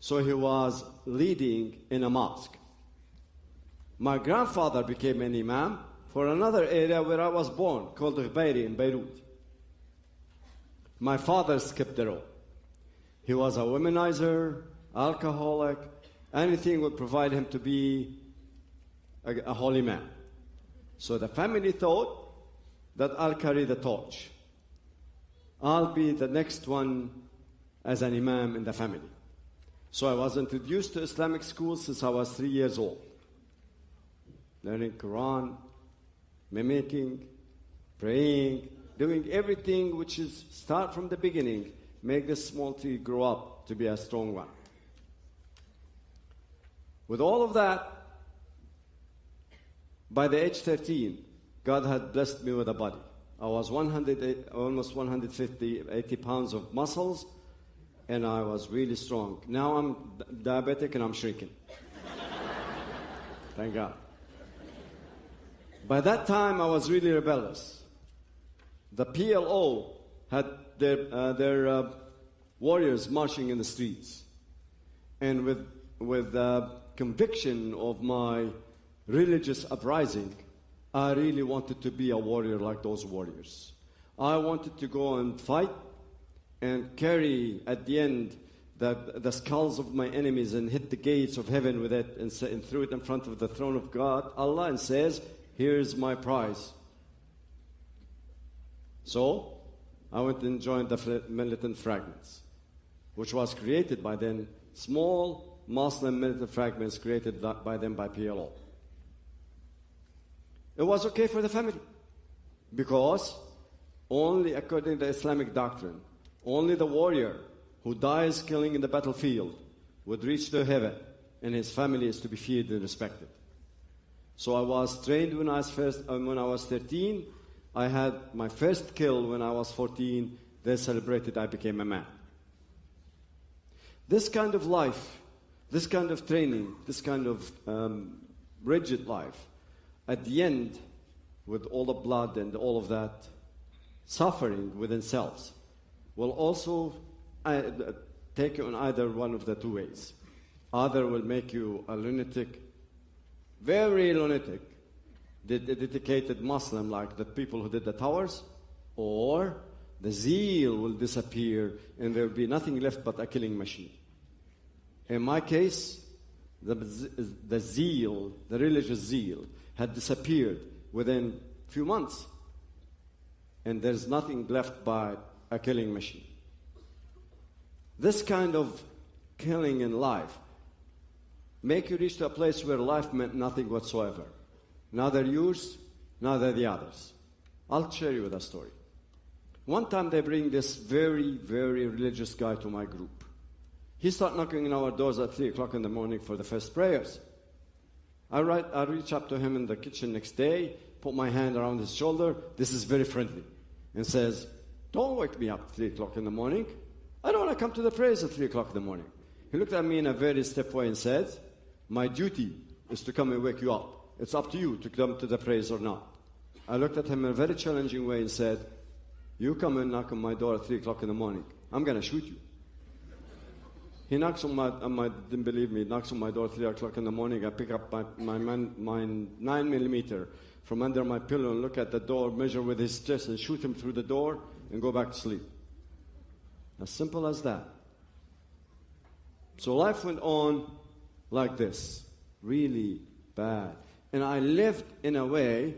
so he was leading in a mosque. My grandfather became an imam for another area where I was born, called Gbairi in Beirut. My father skipped the road. He was a womanizer, alcoholic. Anything would provide him to be a holy man. So the family thought that I'll carry the torch. I'll be the next one as an imam in the family. So I was introduced to Islamic school since I was 3 years old. Learning Quran, mimicking, praying, doing everything which is start from the beginning, make this small tree grow up to be a strong one. With all of that, by the age 13, God had blessed me with a body. I was almost 150, 80 pounds of muscles, and I was really strong. Now I'm diabetic and I'm shrinking. Thank God. By that time, I was really rebellious. The PLO had their warriors marching in the streets. And with conviction of my religious uprising, I really wanted to be a warrior like those warriors. I wanted to go and fight and carry at the end the skulls of my enemies and hit the gates of heaven with it and throw it in front of the throne of God, Allah, and says, here's my prize. So I went and joined the militant fragments, which was created by then, small Muslim militant fragments created by them by PLO. It was okay for the family because only according to the Islamic doctrine, only the warrior who dies killing in the battlefield would reach to heaven, and his family is to be feared and respected. So I was trained when I was 13. I had my first kill when I was 14. They celebrated I became a man. This kind of life, this kind of training, this kind of rigid life, at the end, with all the blood and all of that suffering within selves, will also take you in either one of the two ways. Either will make you a lunatic, very lunatic, dedicated Muslim like the people who did the towers, or the zeal will disappear and there will be nothing left but a killing machine. In my case, the zeal, the religious zeal, had disappeared within a few months, and there's nothing left but a killing machine. This kind of killing in life make you reach to a place where life meant nothing whatsoever. Neither yours, neither the others. I'll share you with a story. One time they bring this very, very religious guy to my group. He started knocking on our doors at 3 o'clock in the morning for the first prayers. I reach up to him in the kitchen next day, put my hand around his shoulder. This is very friendly. And says, don't wake me up at 3 o'clock in the morning. I don't want to come to the prayers at 3 o'clock in the morning. He looked at me in a very stiff way and said, my duty is to come and wake you up. It's up to you to come to the prayers or not. I looked at him in a very challenging way and said, you come and knock on my door at 3 o'clock in the morning. I'm going to shoot you. He knocks on my didn't believe me, knocks on my door at 3 o'clock in the morning. I pick up my 9mm from under my pillow and look at the door, measure with his chest and shoot him through the door and go back to sleep. As simple as that. So life went on like this, really bad. And I lived in a way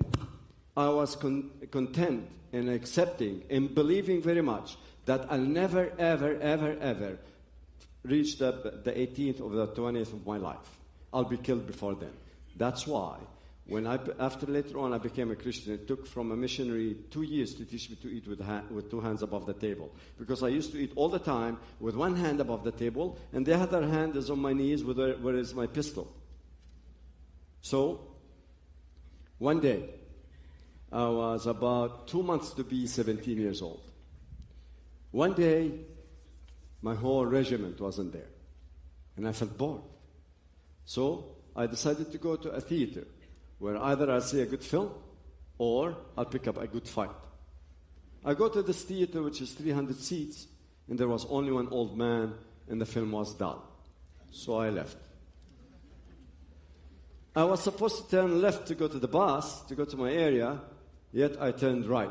I was content and accepting and believing very much that I'll never, ever, ever, ever reach the 18th or the 20th of my life. I'll be killed before then. That's why when after later on I became a Christian, it took from a missionary 2 years to teach me to eat with two hands above the table. Because I used to eat all the time with one hand above the table, and the other hand is on my knees where is my pistol. So, one day, I was about 2 months to be 17 years old. One day, my whole regiment wasn't there, and I felt bored. So, I decided to go to a theater where either I'll see a good film or I'll pick up a good fight. I go to this theater, which is 300 seats, and there was only one old man, and the film was dull. So I left. I was supposed to turn left to go to the bus, to go to my area, yet I turned right.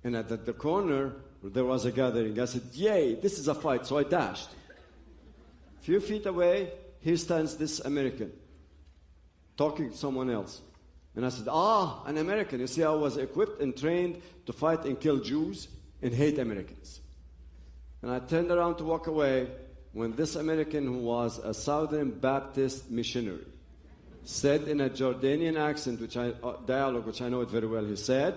And at the corner, there was a gathering. I said, yay, this is a fight. So I dashed. A few feet away, here stands this American, talking to someone else. And I said, an American. You see, I was equipped and trained to fight and kill Jews and hate Americans. And I turned around to walk away when this American, who was a Southern Baptist missionary, said in a Jordanian accent, dialogue, which I know it very well, he said,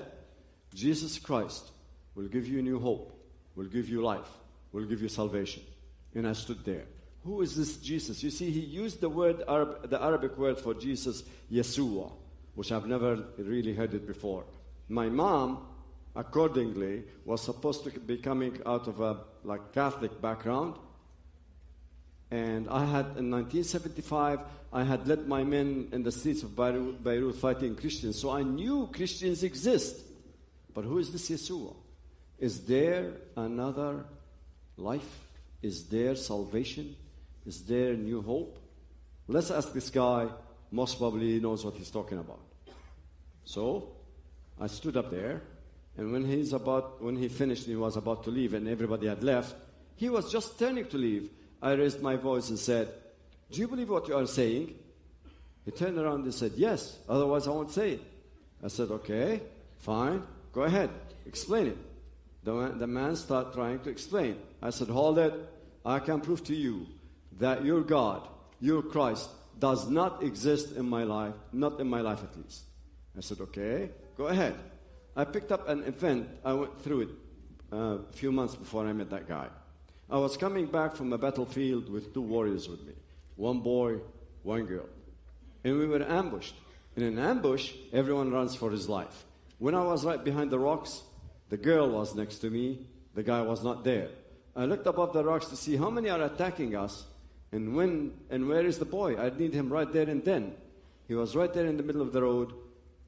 Jesus Christ will give you new hope, will give you life, will give you salvation. And I stood there. Who is this Jesus? You see, he used the Arabic word for Jesus, Yeshua, which I've never really heard it before. My mom, accordingly, was supposed to be coming out of a Catholic background. And I had, in 1975, I had led my men in the streets of Beirut fighting Christians. So I knew Christians exist. But who is this Yeshua? Is there another life? Is there salvation? Is there new hope? Let's ask this guy. Most probably he knows what he's talking about. So I stood up there, and when he finished, he was about to leave, and everybody had left. He was just turning to leave. I raised my voice and said, do you believe what you are saying? He turned around and said, yes, otherwise I won't say it. I said, okay, fine, go ahead, explain it. The man started trying to explain. I said, hold it, I can prove to you that your God, your Christ, does not exist in my life, not in my life at least. I said, okay, go ahead. I picked up an event, I went through it a few months before I met that guy. I was coming back from a battlefield with two warriors with me. One boy, one girl. And we were ambushed. In an ambush, everyone runs for his life. When I was right behind the rocks, the girl was next to me. The guy was not there. I looked above the rocks to see how many are attacking us, and where is the boy? I need him right there and then. He was right there in the middle of the road,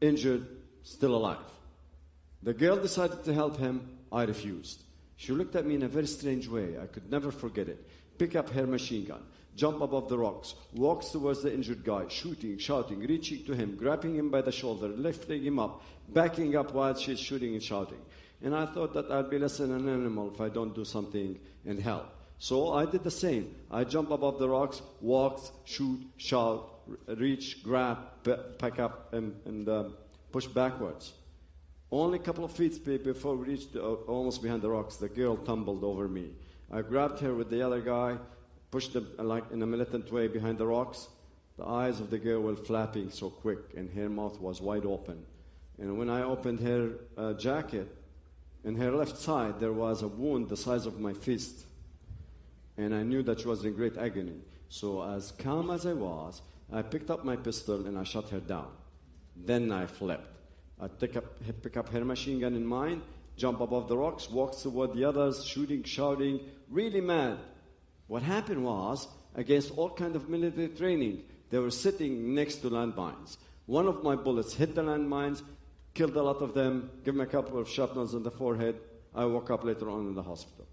injured, still alive. The girl decided to help him. I refused. She looked at me in a very strange way. I could never forget it. Pick up her machine gun, jump above the rocks, walks towards the injured guy, shooting, shouting, reaching to him, grabbing him by the shoulder, lifting him up, backing up while she's shooting and shouting. And I thought that I'd be less than an animal if I don't do something and help. So I did the same. I jump above the rocks, walked, shoot, shout, reach, grab, pack up, and push backwards. Only a couple of feet before we reached almost behind the rocks, the girl tumbled over me. I grabbed her with the other guy, pushed them in a militant way behind the rocks. The eyes of the girl were flapping so quick, and her mouth was wide open. And when I opened her jacket, in her left side, there was a wound the size of my fist. And I knew that she was in great agony. So as calm as I was, I picked up my pistol and I shot her down. Then I flipped. I pick up her machine gun in mine, jump above the rocks, walk toward the others, shooting, shouting, really mad. What happened was, against all kind of military training, they were sitting next to landmines. One of my bullets hit the landmines, killed a lot of them, gave me a couple of shrapnels in the forehead. I woke up later on in the hospital.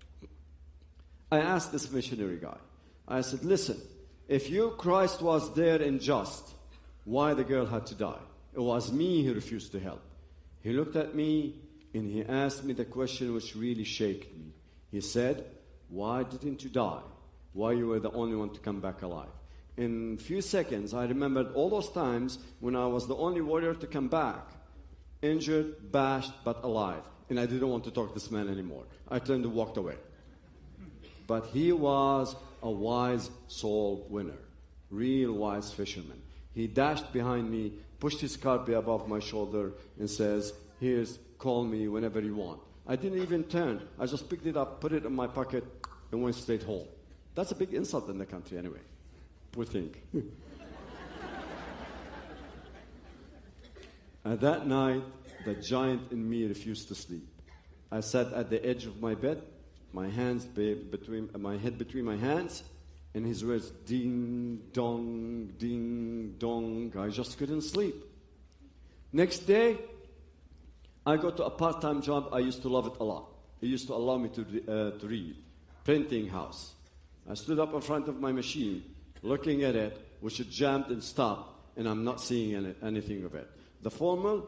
I asked this missionary guy, I said, listen, if your Christ was there and just, why the girl had to die? It was me who refused to help. He looked at me and he asked me the question which really shaken me. He said, why didn't you die? Why you were the only one to come back alive? In a few seconds, I remembered all those times when I was the only warrior to come back, injured, bashed, but alive. And I didn't want to talk to this man anymore. I turned and walked away. But he was a wise soul winner, real wise fisherman. He dashed behind me, pushed his carpet above my shoulder, and says, here's, call me whenever you want. I didn't even turn. I just picked it up, put it in my pocket, and went straight home. That's a big insult in the country anyway, we think. That night, the giant in me refused to sleep. I sat at the edge of my bed, my head between my hands, and his words, ding, dong, ding, dong. I just couldn't sleep. Next day, I got to a part-time job. I used to love it a lot. It used to allow me to read. Printing house. I stood up in front of my machine, looking at it, which it jammed and stopped. and I'm not seeing anything of it. The foreman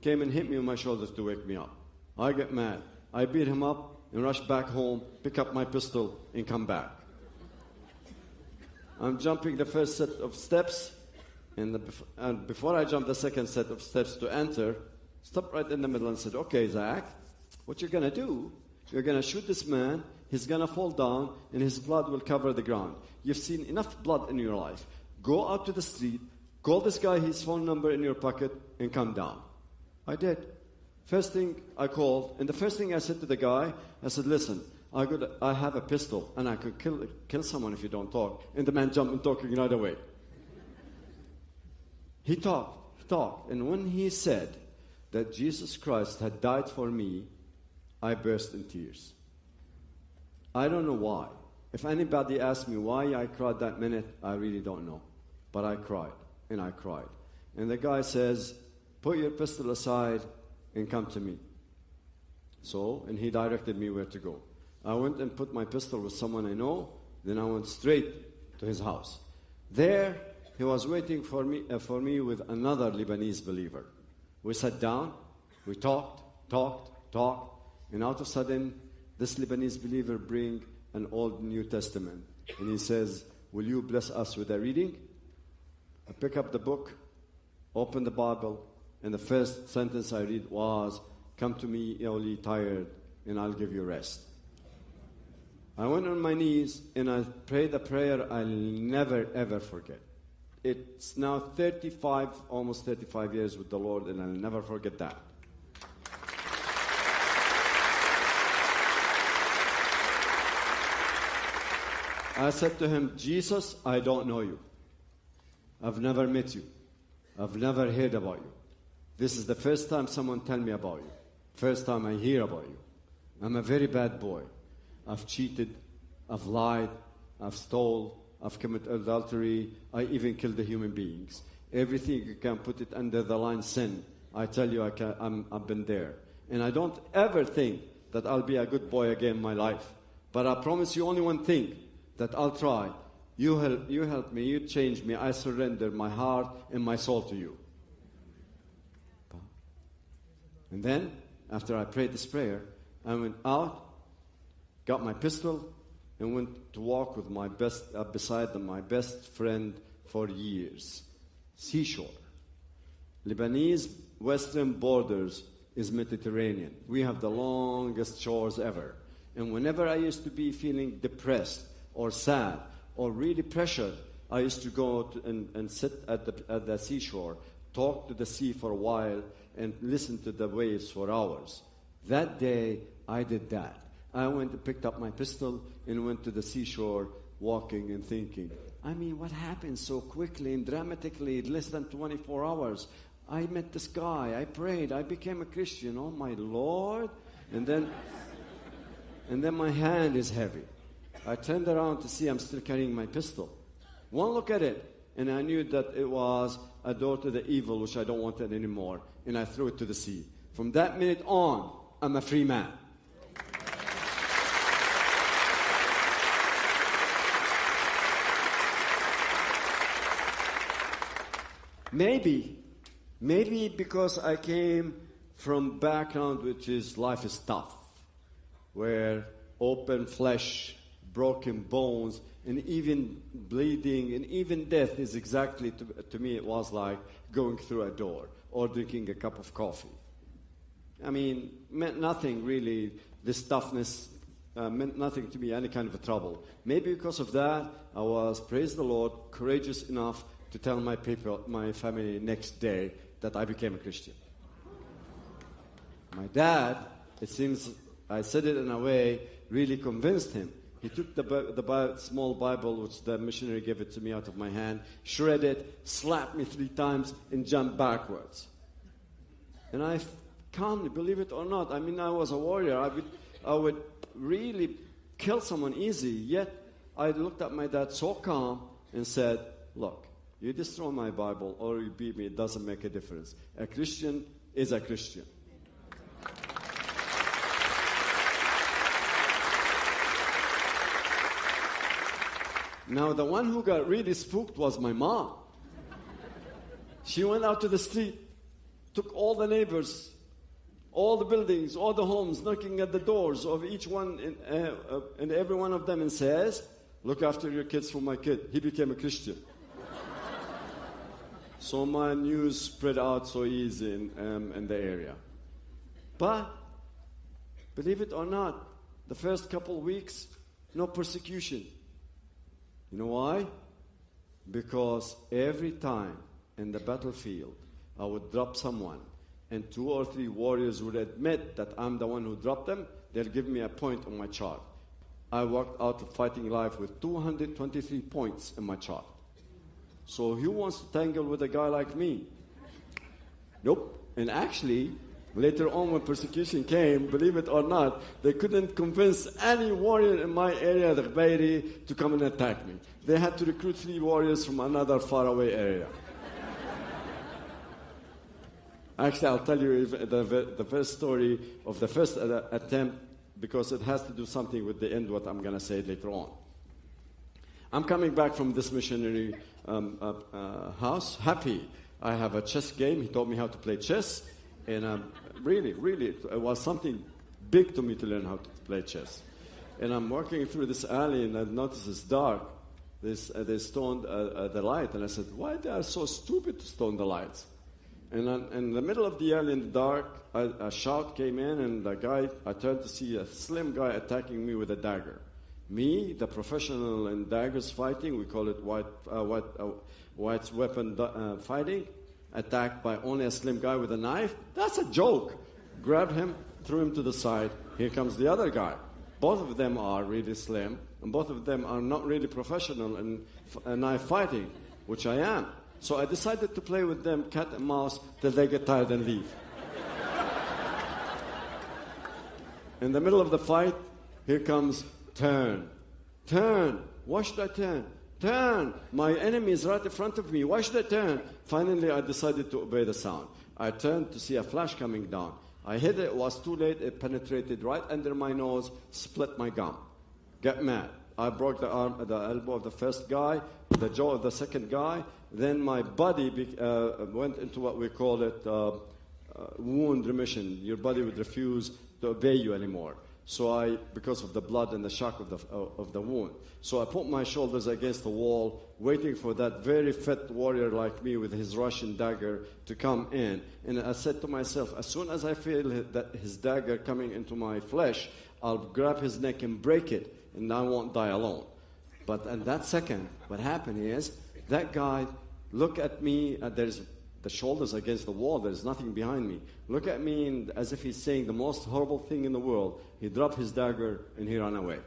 came and hit me on my shoulders to wake me up. I get mad. I beat him up and rush back home, pick up my pistol, and come back. I'm jumping the first set of steps, and before I jump the second set of steps to enter, stopped right in the middle and said, okay, Zach, what you're going to do, you're going to shoot this man, he's going to fall down, and his blood will cover the ground. You've seen enough blood in your life. Go out to the street, call this guy, his phone number in your pocket, and come down. I did. First thing I called, and the first thing I said to the guy, I said, listen, I have a pistol, and I could kill someone if you don't talk. And the man jumped and talking right away. He talked, and when he said that Jesus Christ had died for me, I burst in tears. I don't know why. If anybody asked me why I cried that minute, I really don't know. But I cried, and I cried. And the guy says, put your pistol aside and come to me. So, and he directed me where to go. I went and put my pistol with someone I know, then I went straight to his house. There, he was waiting for me with another Lebanese believer. We sat down, we talked, and out of sudden, this Lebanese believer bring an Old New Testament, and he says, will you bless us with a reading? I pick up the book, open the Bible, and the first sentence I read was, come to me, all ye tired, and I'll give you rest. I went on my knees, and I prayed a prayer I'll never, ever forget. It's now almost 35 years with the Lord, and I'll never forget that. I said to him, Jesus, I don't know you. I've never met you. I've never heard about you. This is the first time someone tell me about you. First time I hear about you. I'm a very bad boy. I've cheated. I've lied. I've stole. I've committed adultery. I even killed the human beings. Everything you can put it under the line sin. I tell you, I've been there. And I don't ever think that I'll be a good boy again in my life. But I promise you only one thing, that I'll try. You help me. You change me. I surrender my heart and my soul to you. And then, after I prayed this prayer, I went out, got my pistol, and went to walk with beside my best friend for years. Seashore. Lebanese western borders is Mediterranean. We have the longest shores ever. And whenever I used to be feeling depressed or sad or really pressured, I used to go and sit at the seashore, talk to the sea for a while, and listen to the waves for hours. That day, I did that. I went and picked up my pistol and went to the seashore, walking and thinking, I mean, what happened so quickly and dramatically in less than 24 hours? I met this guy, I prayed, I became a Christian, oh my Lord. And then my hand is heavy. I turned around to see I'm still carrying my pistol. One look at it, and I knew that it was a door to the evil, which I don't want it anymore. And I threw it to the sea. From that minute on, I'm a free man. Maybe because I came from background which is life is tough, where open flesh, broken bones, and even bleeding, and even death is exactly, to me, it was like going through a door or drinking a cup of coffee. I mean, meant nothing really, this toughness meant nothing to me, any kind of a trouble. Maybe because of that, I was, praise the Lord, courageous enough to tell my people, my family next day that I became a Christian. My dad, it seems, I said it in a way, really convinced him. He took the small Bible, which the missionary gave it to me out of my hand, shredded it, slapped me 3 times, and jumped backwards. And I calmly, believe it or not, I mean, I was a warrior. I would really kill someone easy, yet I looked at my dad so calm and said, look, you destroy my Bible or you beat me, it doesn't make a difference. A Christian is a Christian. Now, the one who got really spooked was my mom. She went out to the street, took all the neighbors, all the buildings, all the homes, knocking at the doors of each one and every one of them and says, look after your kids for my kid. He became a Christian. So my news spread out so easy in the area. But, believe it or not, the first couple weeks, no persecution. You know why? Because every time in the battlefield, I would drop someone, and 2 or 3 warriors would admit that I'm the one who dropped them, they'll give me a point on my chart. I walked out of fighting life with 223 points in my chart. So who wants to tangle with a guy like me? Nope. And actually, later on when persecution came, believe it or not, they couldn't convince any warrior in my area, the Gbairi, to come and attack me. They had to recruit 3 warriors from another faraway area. Actually, I'll tell you the first story of the first attempt, because it has to do something with the end, what I'm going to say later on. I'm coming back from this missionary house, happy. I have a chess game. He taught me how to play chess. And really, it was something big to me to learn how to play chess. And I'm walking through this alley, and I notice it's dark. They stoned the light. And I said, why they are so stupid to stone the lights? And in the middle of the alley in the dark, a shout came in, and the guy, I turned to see a slim guy attacking me with a dagger. Me, the professional in daggers fighting, we call it white weapon fighting, attacked by only a slim guy with a knife. That's a joke. Grabbed him, threw him to the side. Here comes the other guy. Both of them are really slim, and both of them are not really professional in knife fighting, which I am. So I decided to play with them cat and mouse till they get tired and leave. In the middle of the fight, here comes turn. Turn. Why should I turn? Turn. My enemy is right in front of me. Why should I turn? Finally, I decided to obey the sound. I turned to see a flash coming down. I hit it. It was too late. It penetrated right under my nose, split my gum. Get mad. I broke the elbow of the first guy, the jaw of the second guy. Then my body went into what we call it wound remission. Your body would refuse to obey you anymore. So because of the blood and the shock of the wound. So I put my shoulders against the wall, waiting for that very fit warrior like me with his Russian dagger to come in. And I said to myself, as soon as I feel his dagger coming into my flesh, I'll grab his neck and break it, and I won't die alone. But in that second, what happened is, that guy looked at me, there's the shoulders against the wall, there's nothing behind me. Look at me as if he's saying the most horrible thing in the world. He dropped his dagger and he ran away.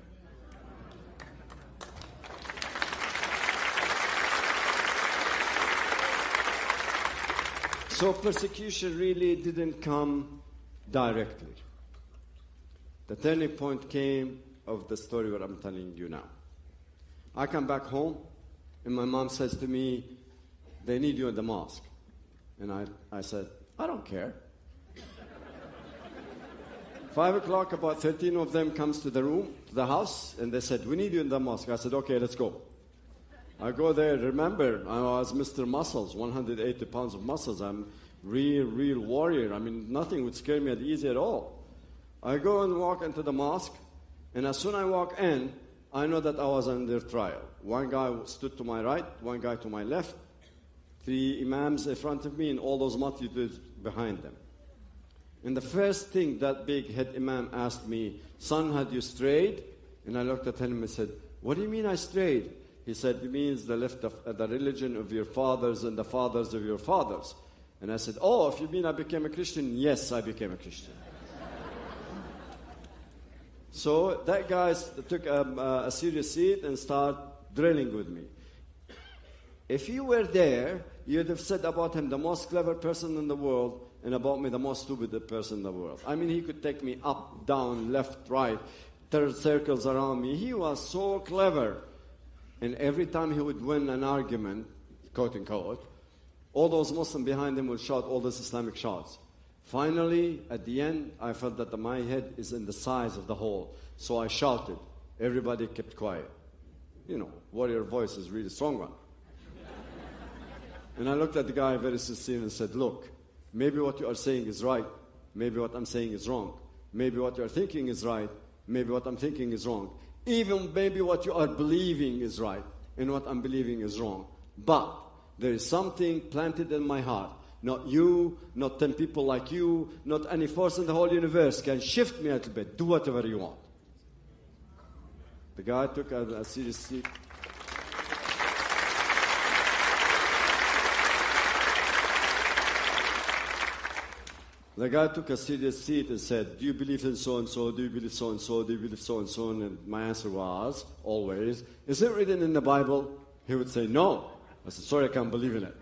So persecution really didn't come directly. The turning point came of the story what I'm telling you now. I come back home, and my mom says to me, they need you in the mosque. And I said, I don't care. 5 o'clock, about 13 of them comes to the house, and they said, we need you in the mosque. I said, okay, let's go. I go there. Remember, I was Mr. Muscles, 180 pounds of muscles. I'm real warrior. I mean, nothing would scare me easy at all. I go and walk into the mosque, and as soon as I walk in, I know that I was under trial. One guy stood to my right, one guy to my left, 3 imams in front of me, and all those multitudes behind them. And the first thing that big head imam asked me, son, had you strayed? And I looked at him and said, what do you mean I strayed? He said, it means the left of the religion of your fathers and the fathers of your fathers. And I said, oh, if you mean I became a Christian? Yes, I became a Christian. So that guy took a serious seat and started drilling with me. If you were there, you'd have said about him the most clever person in the world, and about me the most stupid person in the world. I mean, he could take me up, down, left, right, third circles around me. He was so clever. And every time he would win an argument, quote unquote, all those Muslims behind him would shout all these Islamic shouts. Finally, at the end, I felt that my head is in the size of the hole. So I shouted. Everybody kept quiet. You know, warrior voice is really strong one. And I looked at the guy very sincerely and said, look, maybe what you are saying is right. Maybe what I'm saying is wrong. Maybe what you are thinking is right. Maybe what I'm thinking is wrong. Even maybe what you are believing is right and what I'm believing is wrong. But there is something planted in my heart. Not you, not 10 people like you, not any force in the whole universe can shift me a little bit. Do whatever you want. The guy took a serious seat. The guy took a serious seat and said, do you believe in so-and-so? Do you believe so-and-so? Do you believe so-and-so? And my answer was, always, is it written in the Bible? He would say, no. I said, sorry, I can't believe in it.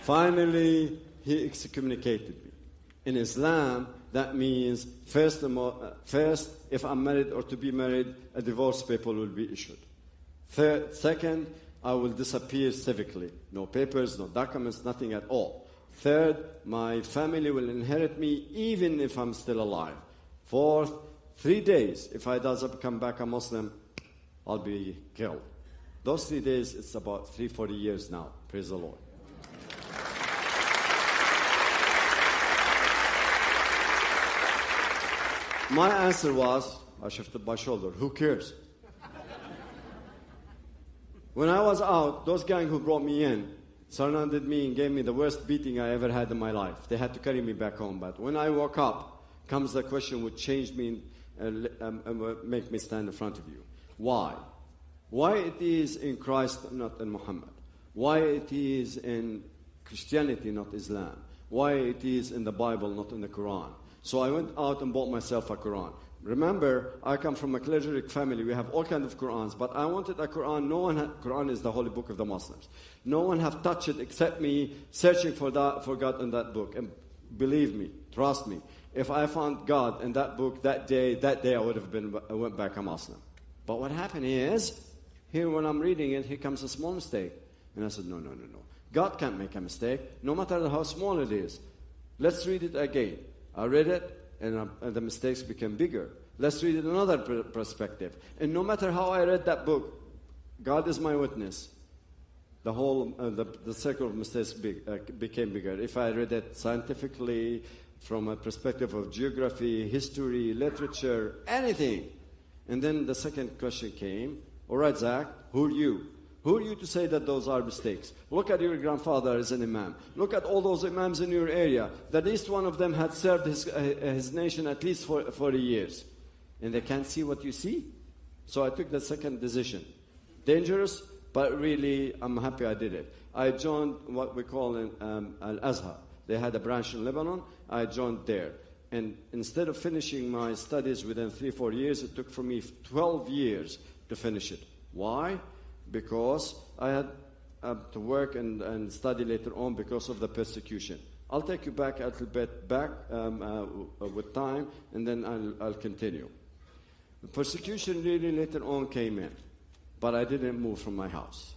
Finally, he excommunicated me. In Islam, that means first, if I'm married or to be married, a divorce paper will be issued. Second, I will disappear civically. No papers, no documents, nothing at all. Third, my family will inherit me even if I'm still alive. Fourth, 3 days, if I does come back a Muslim, I'll be killed. Those 3 days, it's about 40 years now. Praise the Lord. My answer was, I shifted my shoulder, who cares? When I was out, those gang who brought me in surrounded me and gave me the worst beating I ever had in my life. They had to carry me back home. But when I woke up, comes the question which changed me and make me stand in front of you. Why? Why it is in Christ, not in Muhammad? Why it is in Christianity, not Islam? Why it is in the Bible, not in the Quran? So I went out and bought myself a Quran. Remember, I come from a cleric family. We have all kinds of Qurans, but I wanted a Quran. Quran is the holy book of the Muslims. No one have touched it except me, searching for God in that book. And believe me, trust me, if I found God in that book that day I went back a Muslim. But what happened is, here when I'm reading it, here comes a small mistake. And I said, no. God can't make a mistake, no matter how small it is. Let's read it again. I read it, and the mistakes became bigger. Let's read it another perspective. And no matter how I read that book, God is my witness. The whole, the circle of mistakes became bigger. If I read it scientifically, from a perspective of geography, history, literature, anything. And then the second question came, all right, Zach, who are you? Who are you to say that those are mistakes? Look at your grandfather as an imam. Look at all those imams in your area. At least one of them had served his nation at least for 40 years. And they can't see what you see. So I took the second decision. Dangerous, but really I'm happy I did it. I joined what we call Al-Azhar. They had a branch in Lebanon. I joined there. And instead of finishing my studies within 3-4 years, it took for me 12 years to finish it. Why? Because I had to work and study later on because of the persecution. I'll take you back a little bit with time, and then I'll continue. The persecution really later on came in, but I didn't move from my house.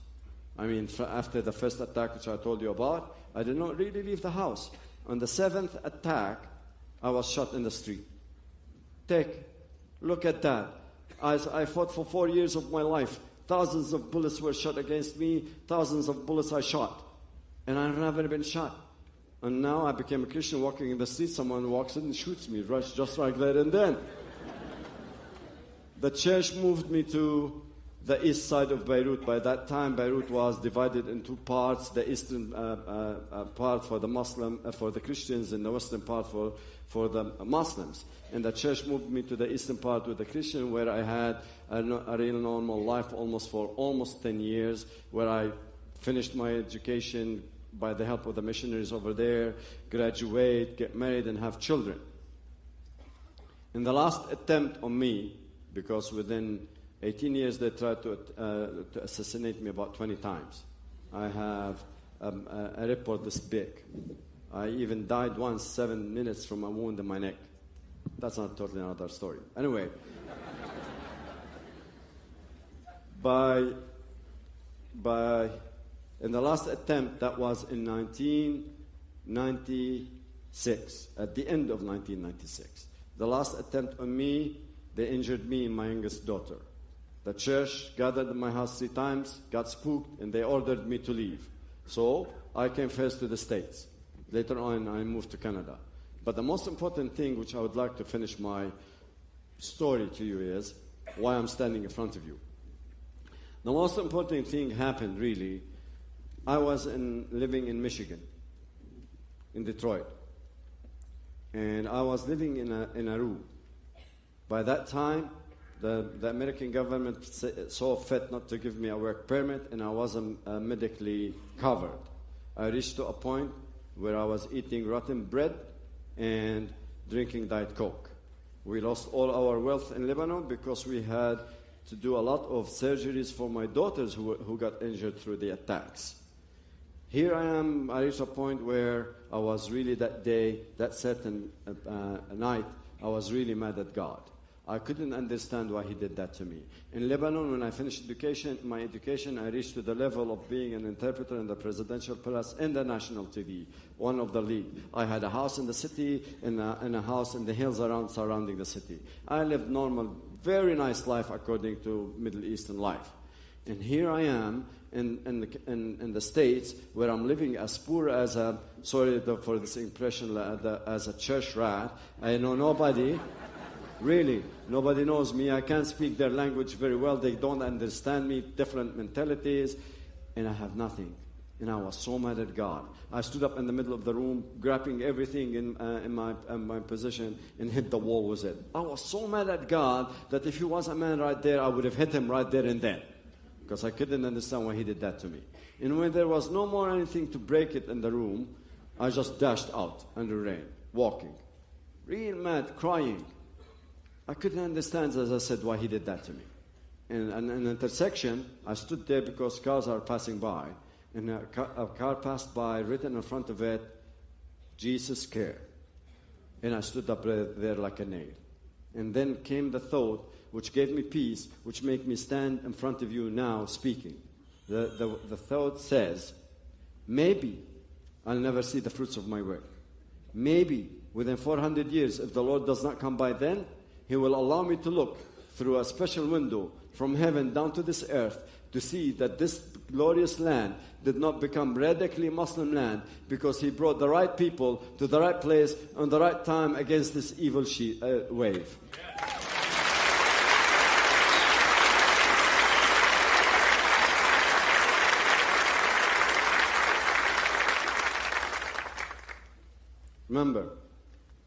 I mean, after the first attack, which I told you about, I did not really leave the house. On the 7th attack, I was shot in the street. Look at that. I fought for 4 years of my life. Thousands of bullets were shot against me. Thousands of bullets I shot. And I've never been shot. And now I became a Christian walking in the street. Someone walks in and shoots me just like that and then. The church moved me to the east side of Beirut. By that time, Beirut was divided in 2 parts. The eastern part for the Christians, and the western part for the Muslims. And the church moved me to the eastern part with the Christian, where I had a real normal life for almost 10 years, where I finished my education by the help of the missionaries over there, graduate, get married, and have children. In the last attempt on me, because within 18 years they tried to assassinate me about 20 times. I have a report this big. I even died once, 7 minutes from a wound in my neck. That's not totally another story. Anyway, in the last attempt, that was in 1996, at the end of 1996. The last attempt on me, they injured me and my youngest daughter. The church gathered in my house 3 times, got spooked, and they ordered me to leave. So I came first to the States. Later on, I moved to Canada. But the most important thing, which I would like to finish my story to you, is why I'm standing in front of you. The most important thing happened, really. I was living in Michigan, in Detroit. And I was living in a room. By that time, the American government saw fit not to give me a work permit, and I wasn't medically covered. I reached to a point where I was eating rotten bread and drinking Diet Coke. We lost all our wealth in Lebanon because we had to do a lot of surgeries for my daughters who got injured through the attacks. Here I am, I reached a point where I was really that day, that certain night, I was really mad at God. I couldn't understand why he did that to me. In Lebanon, when I finished my education, I reached to the level of being an interpreter in the presidential palace and the national TV, one of the league. I had a house in the city and a house in the hills surrounding the city. I lived normal, very nice life according to Middle Eastern life. And here I am in the States, where I'm living as poor as sorry for this impression, as a church rat. I know nobody. Really, nobody knows me. I can't speak their language very well. They don't understand me, different mentalities, and I have nothing. And I was so mad at God. I stood up in the middle of the room, grabbing everything in my position, and hit the wall with it. I was so mad at God that if he was a man right there, I would have hit him right there and then, because I couldn't understand why he did that to me. And when there was no more anything to break it in the room, I just dashed out in the rain, walking, real mad, crying. I couldn't understand, as I said, why he did that to me. In an intersection, I stood there because cars are passing by, and a car passed by, written in front of it, Jesus care. And I stood up there like a nail. And then came the thought, which gave me peace, which made me stand in front of you now speaking. The thought says, maybe I'll never see the fruits of my work. Maybe within 400 years, if the Lord does not come by then, he will allow me to look through a special window from heaven down to this earth to see that this glorious land did not become radically Muslim land because he brought the right people to the right place on the right time against this evil wave. Remember,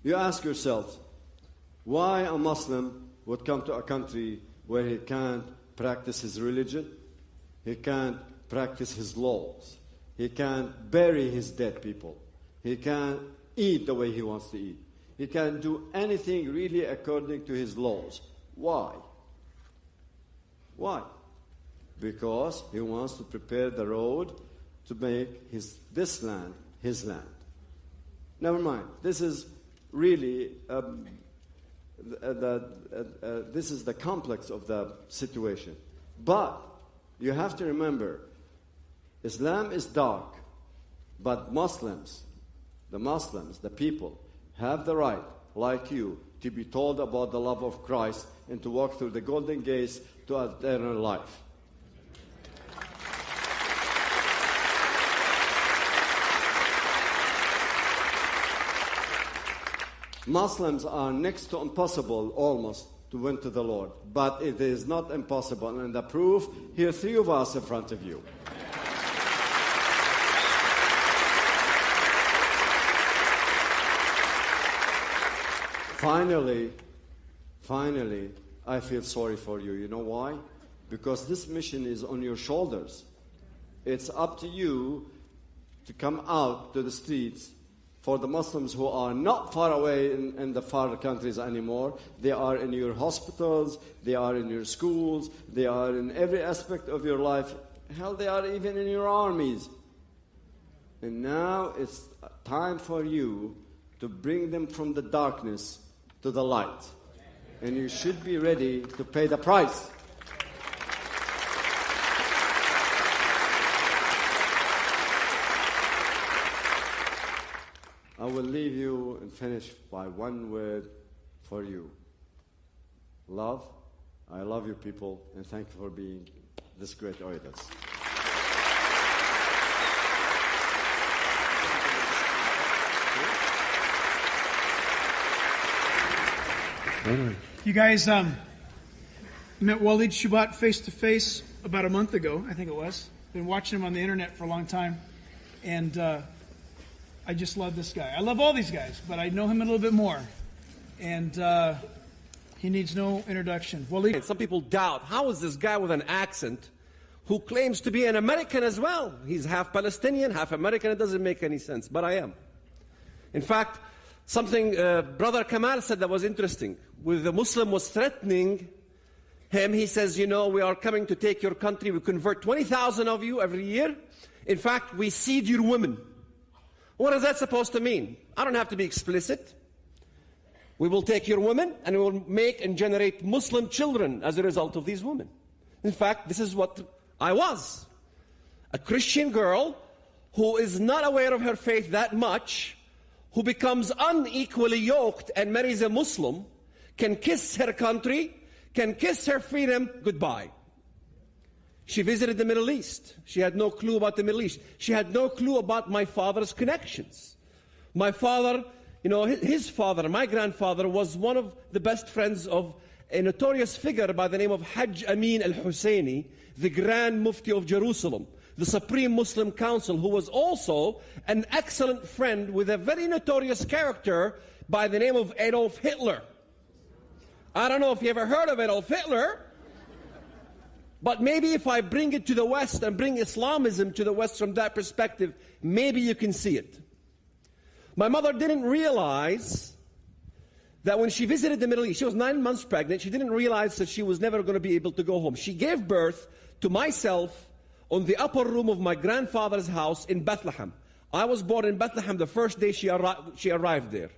you ask yourself, why a Muslim would come to a country where he can't practice his religion, he can't practice his laws, he can't bury his dead people, he can't eat the way he wants to eat, he can't do anything really according to his laws. Why? Why? Because he wants to prepare the road to make this land his land. Never mind. This is really this is the complex of the situation. But you have to remember, Islam is dark, but the people, have the right, like you, to be told about the love of Christ and to walk through the golden gates to eternal life. Muslims are next to impossible, almost, to win to the Lord. But it is not impossible. And the proof, here are 3 of us in front of you. Finally, I feel sorry for you. You know why? Because this mission is on your shoulders. It's up to you to come out to the streets. For the Muslims who are not far away in the far countries anymore, they are in your hospitals, they are in your schools, they are in every aspect of your life. Hell, they are even in your armies. And now it's time for you to bring them from the darkness to the light. And you should be ready to pay the price. I will leave you and finish by one word for you. Love I love you people, and thank you for being this great audience. You guys met Walid Shoebat face-to-face about a month ago, I think it was. Been watching him on the internet for a long time. And I just love this guy. I love all these guys, but I know him a little bit more. And he needs no introduction. Walid. Some people doubt, how is this guy with an accent who claims to be an American as well? He's half Palestinian, half American. It doesn't make any sense, but I am. In fact, something Brother Kamal said that was interesting. When the Muslim was threatening him, he says, you know, we are coming to take your country. We convert 20,000 of you every year. In fact, we cede your women. What is that supposed to mean? I don't have to be explicit. We will take your women and we will make and generate Muslim children as a result of these women. In fact, this is what I was. A Christian girl who is not aware of her faith that much, who becomes unequally yoked and marries a Muslim, can kiss her country, can kiss her freedom goodbye. She visited the Middle East. She had no clue about the Middle East. She had no clue about my father's connections. My father, you know, his father, my grandfather, was one of the best friends of a notorious figure by the name of Hajj Amin al-Husseini, the Grand Mufti of Jerusalem, the Supreme Muslim Council, who was also an excellent friend with a very notorious character by the name of Adolf Hitler. I don't know if you ever heard of Adolf Hitler, but maybe if I bring it to the West and bring Islamism to the West from that perspective, maybe you can see it. My mother didn't realize that when she visited the Middle East, she was 9 months pregnant, she didn't realize that she was never going to be able to go home. She gave birth to myself on the upper room of my grandfather's house in Bethlehem. I was born in Bethlehem the first day she arrived there.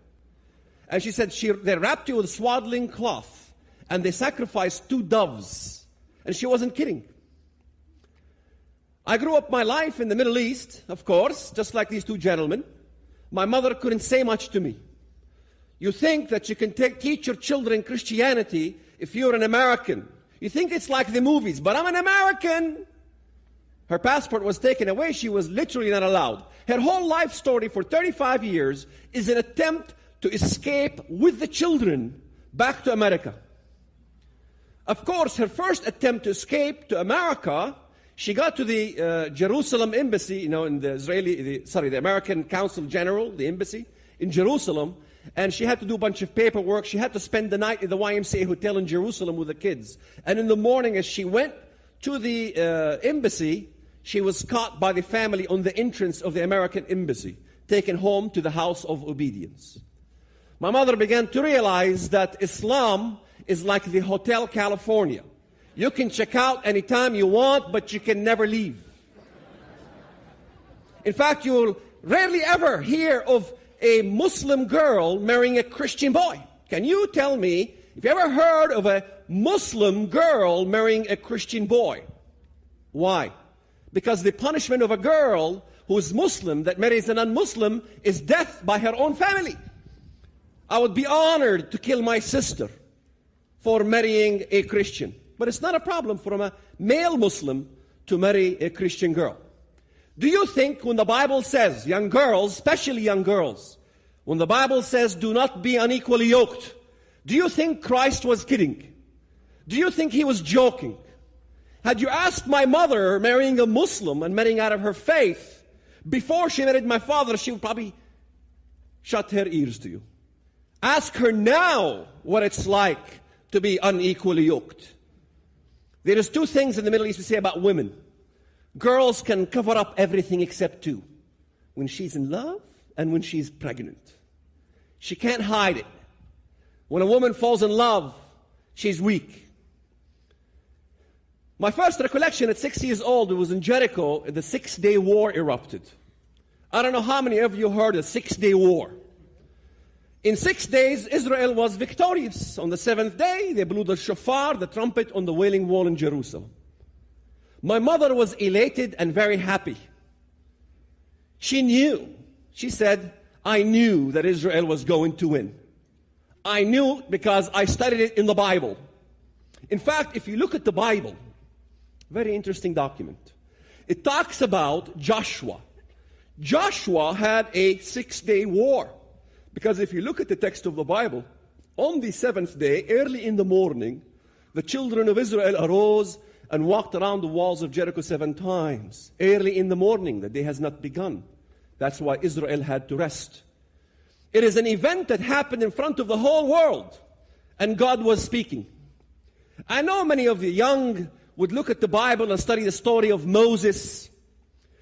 And she said they wrapped you with swaddling cloth and they sacrificed 2 doves. And she wasn't kidding. I grew up my life in the Middle East, of course, just like these 2 gentlemen. My mother couldn't say much to me. You think that you can teach your children Christianity if you're an American. You think it's like the movies, but I'm an American. Her passport was taken away. She was literally not allowed. Her whole life story for 35 years is an attempt to escape with the children back to America. Of course, her first attempt to escape to America, she got to the Jerusalem embassy, you know, in the the American Consul General, the embassy in Jerusalem, and she had to do a bunch of paperwork. She had to spend the night in the YMCA hotel in Jerusalem with the kids. And in the morning, as she went to the embassy, she was caught by the family on the entrance of the American embassy, taken home to the house of obedience. My mother began to realize that Islam is like the Hotel California. You can check out anytime you want, but you can never leave. In fact, you will rarely ever hear of a Muslim girl marrying a Christian boy. Can you tell me if you ever heard of a Muslim girl marrying a Christian boy? Why? Because the punishment of a girl who is Muslim that marries a non-Muslim is death by her own family. I would be honored to kill my sister for marrying a Christian. But it's not a problem for a male Muslim to marry a Christian girl. Do you think when the Bible says, young girls, especially young girls, when the Bible says do not be unequally yoked, do you think Christ was kidding? Do you think he was joking? Had you asked my mother marrying a Muslim and marrying out of her faith before she married my father, she would probably shut her ears to you. Ask her now what it's like to be unequally yoked. There is 2 things in the Middle East we say about women. Girls can cover up everything except 2. When she's in love and when she's pregnant. She can't hide it. When a woman falls in love, she's weak. My first recollection at 6 years old, it was in Jericho, the 6-day war erupted. I don't know how many of you heard of the 6-day war. In 6 days, Israel was victorious. On the 7th day, they blew the shofar, the trumpet, on the Wailing Wall in Jerusalem. My mother was elated and very happy. She knew. She said, I knew that Israel was going to win. I knew because I studied it in the Bible. In fact, if you look at the Bible, very interesting document. It talks about Joshua. Joshua had a 6-day war. Because if you look at the text of the Bible, on the 7th day, early in the morning, the children of Israel arose and walked around the walls of Jericho 7 times. Early in the morning, the day has not begun. That's why Israel had to rest. It is an event that happened in front of the whole world, and God was speaking. I know many of the young would look at the Bible and study the story of Moses.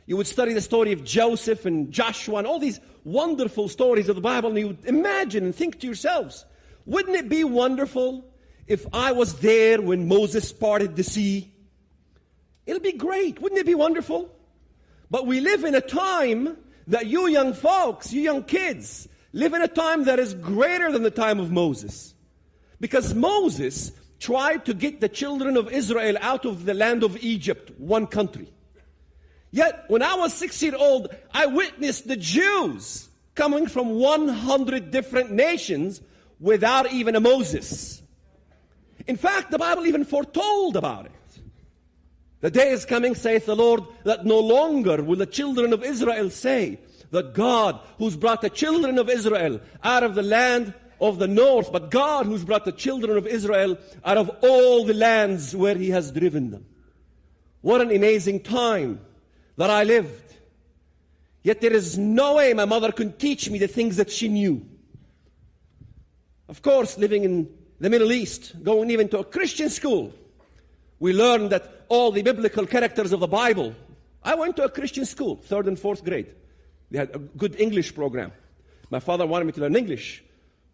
You would study the story of Joseph and Joshua and all these wonderful stories of the Bible, and you would imagine and think to yourselves, wouldn't it be wonderful if I was there when Moses parted the sea? It'll be great. Wouldn't it be wonderful? But we live in a time that you young folks, you young kids, live in a time that is greater than the time of Moses. Because Moses tried to get the children of Israel out of the land of Egypt, one country. Yet, when I was 6 years old, I witnessed the Jews coming from 100 different nations without even a Moses. In fact, the Bible even foretold about it. The day is coming, saith the Lord, that no longer will the children of Israel say that God, who's brought the children of Israel out of the land of the north, but God who's brought the children of Israel out of all the lands where He has driven them. What an amazing time that I lived. Yet there is no way my mother could teach me the things that she knew. Of course, living in the Middle East, going even to a Christian school, we learned that all the biblical characters of the Bible. I went to a Christian school, 3rd and 4th grade. They had a good English program. My father wanted me to learn English.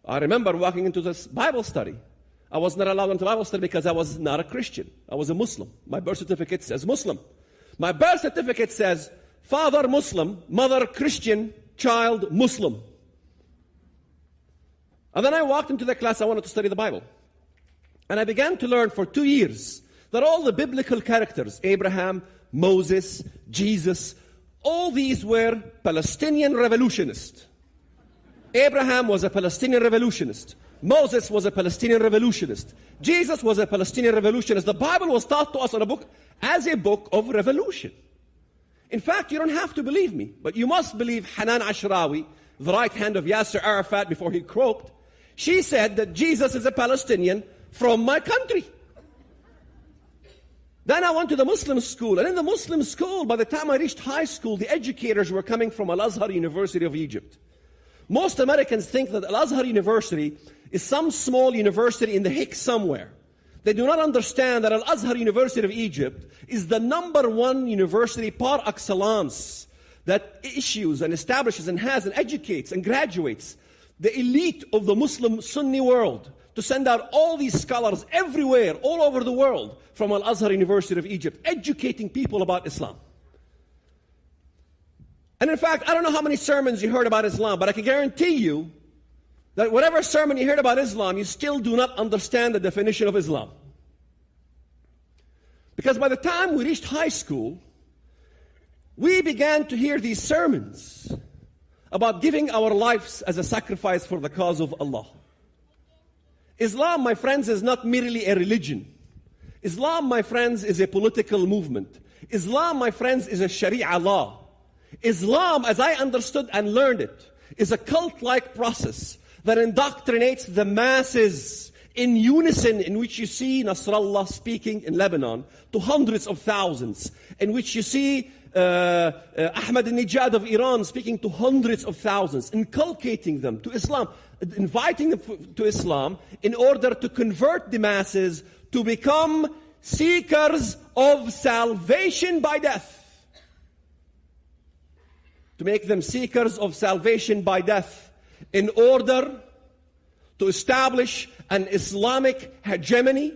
I remember walking into this Bible study. I was not allowed into Bible study because I was not a Christian. I was a Muslim. My birth certificate says Muslim. My birth certificate says father Muslim, mother Christian, child Muslim. And then I walked into the class. I wanted to study the Bible. And I began to learn for 2 years that all the biblical characters, Abraham, Moses, Jesus, all these were Palestinian revolutionists. Abraham was a Palestinian revolutionist. Moses was a Palestinian revolutionist. Jesus was a Palestinian revolutionist. The Bible was taught to us as a book of revolution. In fact, you don't have to believe me, but you must believe Hanan Ashrawi, the right hand of Yasser Arafat before he croaked. She said that Jesus is a Palestinian from my country. Then I went to the Muslim school, and in the Muslim school, by the time I reached high school, the educators were coming from Al-Azhar University of Egypt. Most Americans think that Al-Azhar University is some small university in the Hicks somewhere. They do not understand that Al-Azhar University of Egypt is the #1 university par excellence that issues and establishes and has and educates and graduates the elite of the Muslim Sunni world to send out all these scholars everywhere, all over the world, from Al-Azhar University of Egypt, educating people about Islam. And in fact, I don't know how many sermons you heard about Islam, but I can guarantee you that whatever sermon you heard about Islam, you still do not understand the definition of Islam. Because by the time we reached high school, we began to hear these sermons about giving our lives as a sacrifice for the cause of Allah. Islam, my friends, is not merely a religion. Islam, my friends, is a political movement. Islam, my friends, is a Sharia law. Islam, as I understood and learned it, is a cult-like process that indoctrinates the masses in unison, in which you see Nasrallah speaking in Lebanon to hundreds of thousands, in which you see Ahmadinejad of Iran speaking to hundreds of thousands, inculcating them to Islam, inviting them to Islam in order to convert the masses to become seekers of salvation by death. To make them seekers of salvation by death in order to establish an Islamic hegemony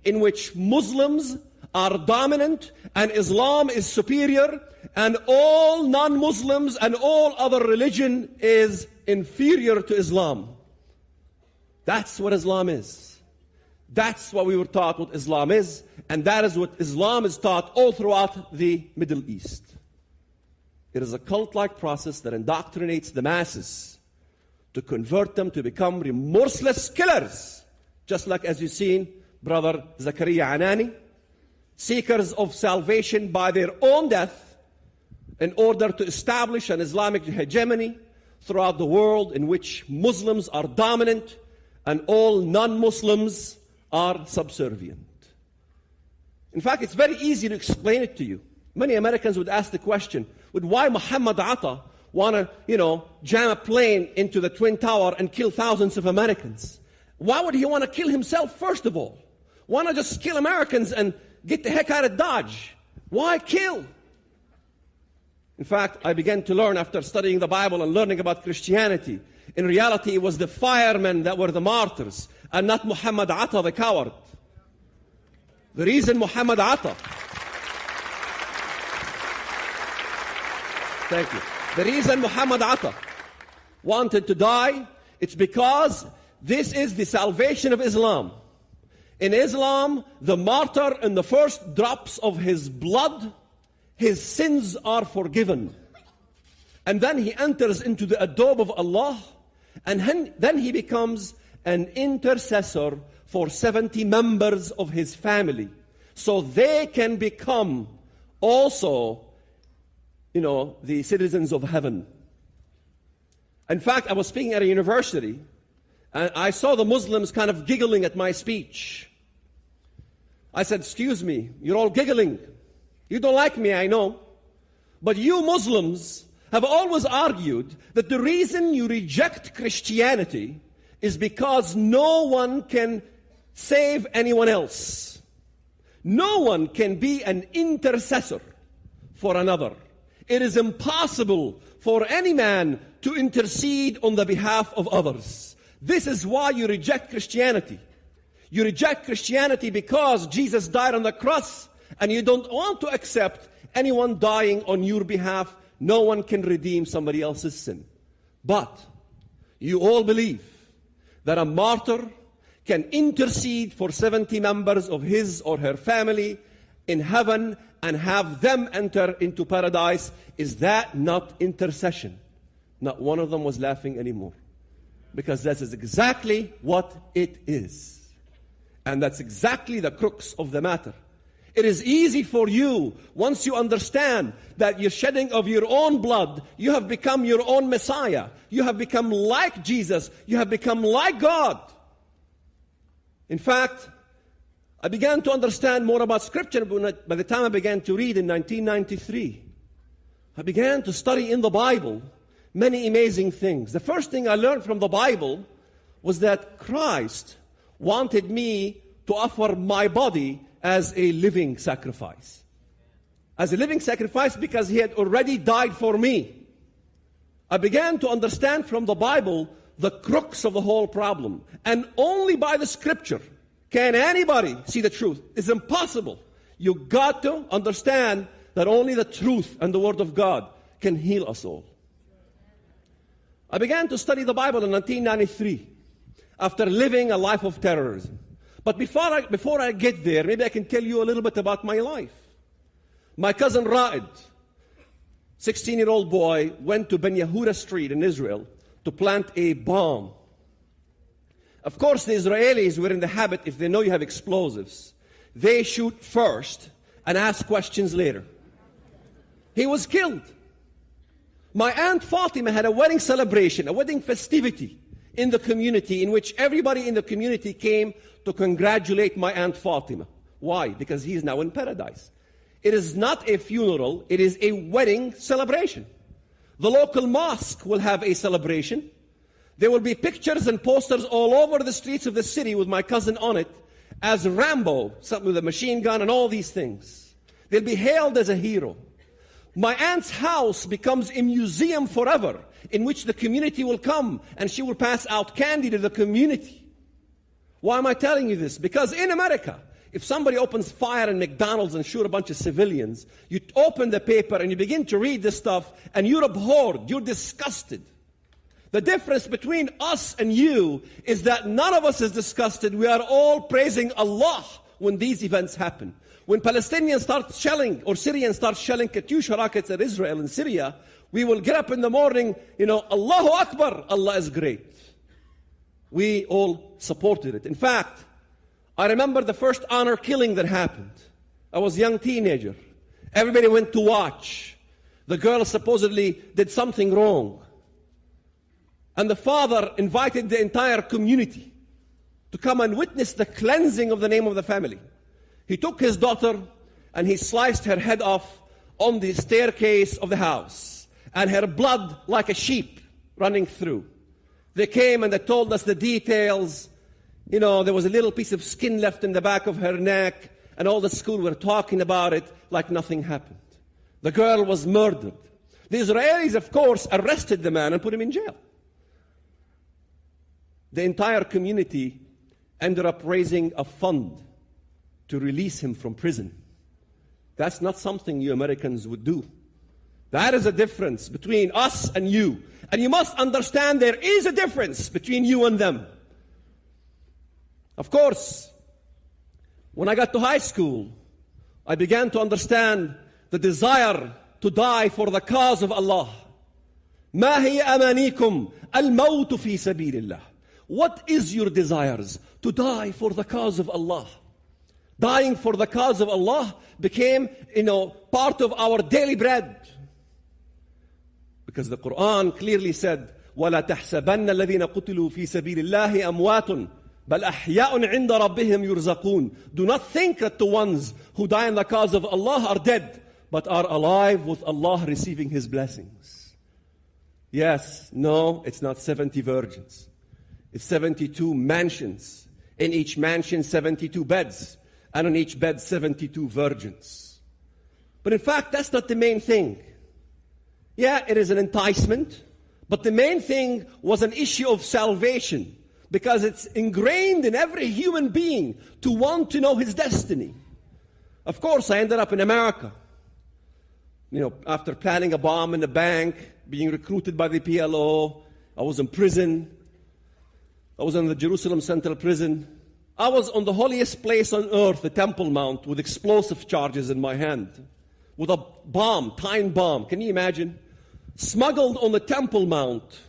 in which Muslims are dominant and Islam is superior and all non-Muslims and all other religion is inferior to Islam. That's what Islam is. That's what we were taught what Islam is, and that is what Islam is taught all throughout the Middle East. It is a cult-like process that indoctrinates the masses to convert them to become remorseless killers, just like as you've seen Brother Zakaria Anani, seekers of salvation by their own death in order to establish an Islamic hegemony throughout the world in which Muslims are dominant and all non-Muslims are subservient. In fact, it's very easy to explain it to you. Many Americans would ask the question, would why Muhammad Atta want to, jam a plane into the Twin Tower and kill thousands of Americans? Why would he want to kill himself, first of all? Why not just kill Americans and get the heck out of Dodge? Why kill? In fact, I began to learn after studying the Bible and learning about Christianity. In reality, it was the firemen that were the martyrs and not Muhammad Atta, the coward. The reason Muhammad Atta... Thank you. The reason Muhammad Atta wanted to die, it's because this is the salvation of Islam. In Islam, the martyr, in the first drops of his blood, his sins are forgiven. And then he enters into the adobe of Allah, and then he becomes an intercessor for 70 members of his family, so they can become also, the citizens of heaven. In fact, I was speaking at a university, and I saw the Muslims kind of giggling at my speech. I said, excuse me, you're all giggling. You don't like me, I know. But you Muslims have always argued that the reason you reject Christianity is because no one can save anyone else. No one can be an intercessor for another. It is impossible for any man to intercede on the behalf of others. This is why you reject Christianity. You reject Christianity because Jesus died on the cross, and you don't want to accept anyone dying on your behalf. No one can redeem somebody else's sin. But you all believe that a martyr can intercede for 70 members of his or her family in heaven and have them enter into paradise. Is that not intercession? Not one of them was laughing anymore. Because that is exactly what it is. And that's exactly the crux of the matter. It is easy for you, once you understand that you're shedding of your own blood, you have become your own Messiah. You have become like Jesus. You have become like God. In fact, I began to understand more about Scripture by the time I began to read in 1993. I began to study in the Bible many amazing things. The first thing I learned from the Bible was that Christ wanted me to offer my body as a living sacrifice. As a living sacrifice because He had already died for me. I began to understand from the Bible the crux of the whole problem. And only by the Scripture can anybody see the truth. It's impossible. You got to understand that only the truth and the Word of God can heal us all. I began to study the Bible in 1993 after living a life of terrorism. But before I get there, maybe I can tell you a little bit about my life. My cousin Ra'id, 16-year-old boy, went to Ben Yehuda Street in Israel to plant a bomb. Of course, the Israelis were in the habit, if they know you have explosives, they shoot first and ask questions later. He was killed. My Aunt Fatima had a wedding celebration, a wedding festivity in the community in which everybody in the community came to congratulate my Aunt Fatima. Why? Because he is now in paradise. It is not a funeral, it is a wedding celebration. The local mosque will have a celebration. There will be pictures and posters all over the streets of the city with my cousin on it as Rambo, something with a machine gun and all these things. They'll be hailed as a hero. My aunt's house becomes a museum forever in which the community will come and she will pass out candy to the community. Why am I telling you this? Because in America, if somebody opens fire in McDonald's and shoot a bunch of civilians, you open the paper and you begin to read this stuff and you're abhorred, you're disgusted. The difference between us and you is that none of us is disgusted. We are all praising Allah when these events happen. When Palestinians start shelling, or Syrians start shelling Katyusha rockets at Israel and Syria, we will get up in the morning, Allahu Akbar, Allah is great. We all supported it. In fact, I remember the first honor killing that happened. I was a young teenager. Everybody went to watch. The girl supposedly did something wrong. And the father invited the entire community to come and witness the cleansing of the name of the family. He took his daughter and he sliced her head off on the staircase of the house, and her blood like a sheep running through. They came and they told us the details. You know, there was a little piece of skin left in the back of her neck, and all the school were talking about it like nothing happened. The girl was murdered. The Israelis, of course, arrested the man and put him in jail. The entire community ended up raising a fund to release him from prison. That's not something you Americans would do. That is a difference between us and you. And you must understand there is a difference between you and them. Of course, when I got to high school, I began to understand the desire to die for the cause of Allah. ما هي أمانيكم الموت في سبيل الله. What is your desires? To die for the cause of Allah. Dying for the cause of Allah became, part of our daily bread. Because the Quran clearly said, وَلَا تَحْسَبَنَّ الَّذِينَ قُتِلُوا فِي سَبِيلِ اللَّهِ أَمْوَاتٌ بَلْ أَحْيَاءٌ عِنْدَ رَبِّهِمْ يُرْزَقُونَ. Do not think that the ones who die in the cause of Allah are dead, but are alive with Allah receiving His blessings. Yes, no, it's not 70 virgins. It's 72 mansions. In each mansion, 72 beds. And on each bed, 72 virgins. But in fact, that's not the main thing. Yeah, it is an enticement. But the main thing was an issue of salvation. Because it's ingrained in every human being to want to know his destiny. Of course, I ended up in America. After planning a bomb in the bank, being recruited by the PLO, I was in prison. I was in the Jerusalem Central Prison. I was on the holiest place on earth, the Temple Mount, with explosive charges in my hand. With a bomb, time bomb. Can you imagine? Smuggled on the Temple Mount,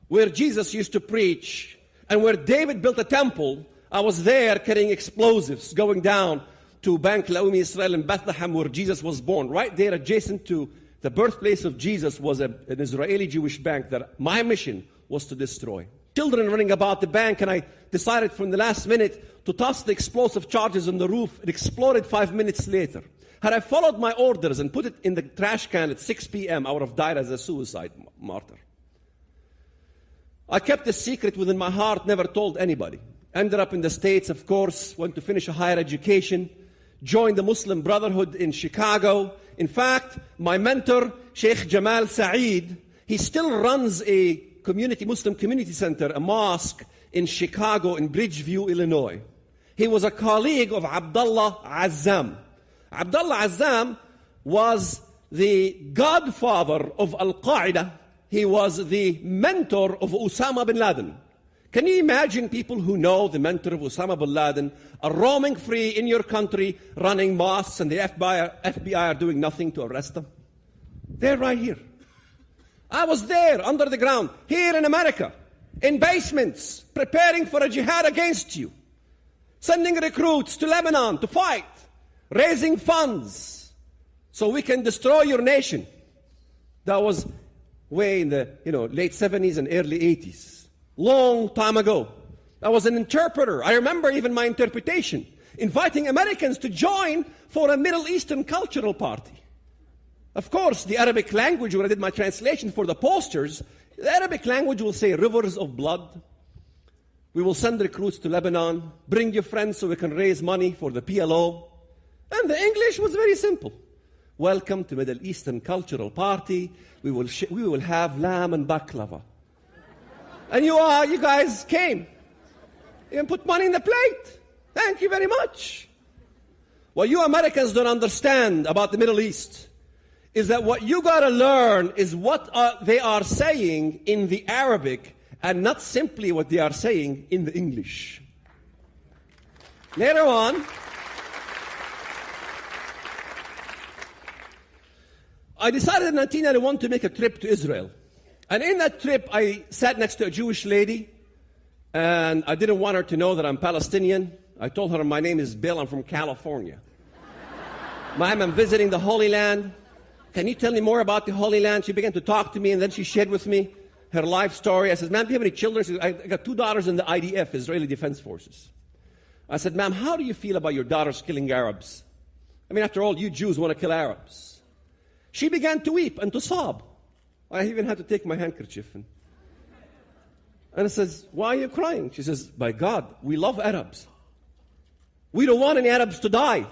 where Jesus used to preach, and where David built a temple. I was there carrying explosives, going down to Bank Laumi Israel in Bethlehem, where Jesus was born. Right there, adjacent to the birthplace of Jesus, was an Israeli Jewish bank that my mission was to destroy. Children running about the bank, and I decided from the last minute to toss the explosive charges on the roof. It exploded 5 minutes later. Had I followed my orders and put it in the trash can at 6 p.m., I would have died as a suicide martyr. I kept the secret within my heart, never told anybody. Ended up in the States, of course, went to finish a higher education, joined the Muslim Brotherhood in Chicago. In fact, my mentor, Sheikh Jamal Saeed, he still runs a Muslim community center, a mosque in Chicago, in Bridgeview, Illinois. He was a colleague of Abdullah Azzam. Abdullah Azzam was the godfather of Al-Qaeda. He was the mentor of Osama bin Laden. Can you imagine people who know the mentor of Osama bin Laden are roaming free in your country, running mosques, and the FBI are doing nothing to arrest them? They're right here. I was there, under the ground, here in America, in basements, preparing for a jihad against you, sending recruits to Lebanon to fight, raising funds so we can destroy your nation. That was way in the late 70s and early 80s. Long time ago. I was an interpreter. I remember even my interpretation, inviting Americans to join for a Middle Eastern cultural party. Of course, the Arabic language, when I did my translation for the posters, the Arabic language will say rivers of blood. We will send recruits to Lebanon. Bring your friends so we can raise money for the PLO. And the English was very simple. Welcome to Middle Eastern Cultural Party. We will have lamb and baklava. And you guys came. You put money in the plate. Thank you very much. What you Americans don't understand about the Middle East is that what you got to learn is what they are saying in the Arabic and not simply what they are saying in the English. Later on, I decided in 1991 to make a trip to Israel. And in that trip, I sat next to a Jewish lady, And I didn't want her to know that I'm Palestinian. I told her my name is Bill, I'm from California. Ma'am, I'm visiting the Holy Land. Can you tell me more about the Holy Land? She began to talk to me, and then she shared with me her life story. I said, ma'am, do you have any children? She said, I got 2 daughters in the IDF, Israeli Defense Forces. I said, ma'am, how do you feel about your daughters killing Arabs? I mean, after all, you Jews want to kill Arabs. She began to weep and to sob. I even had to take my handkerchief. And I says, why are you crying? She says, by God, we love Arabs. We don't want any Arabs to die.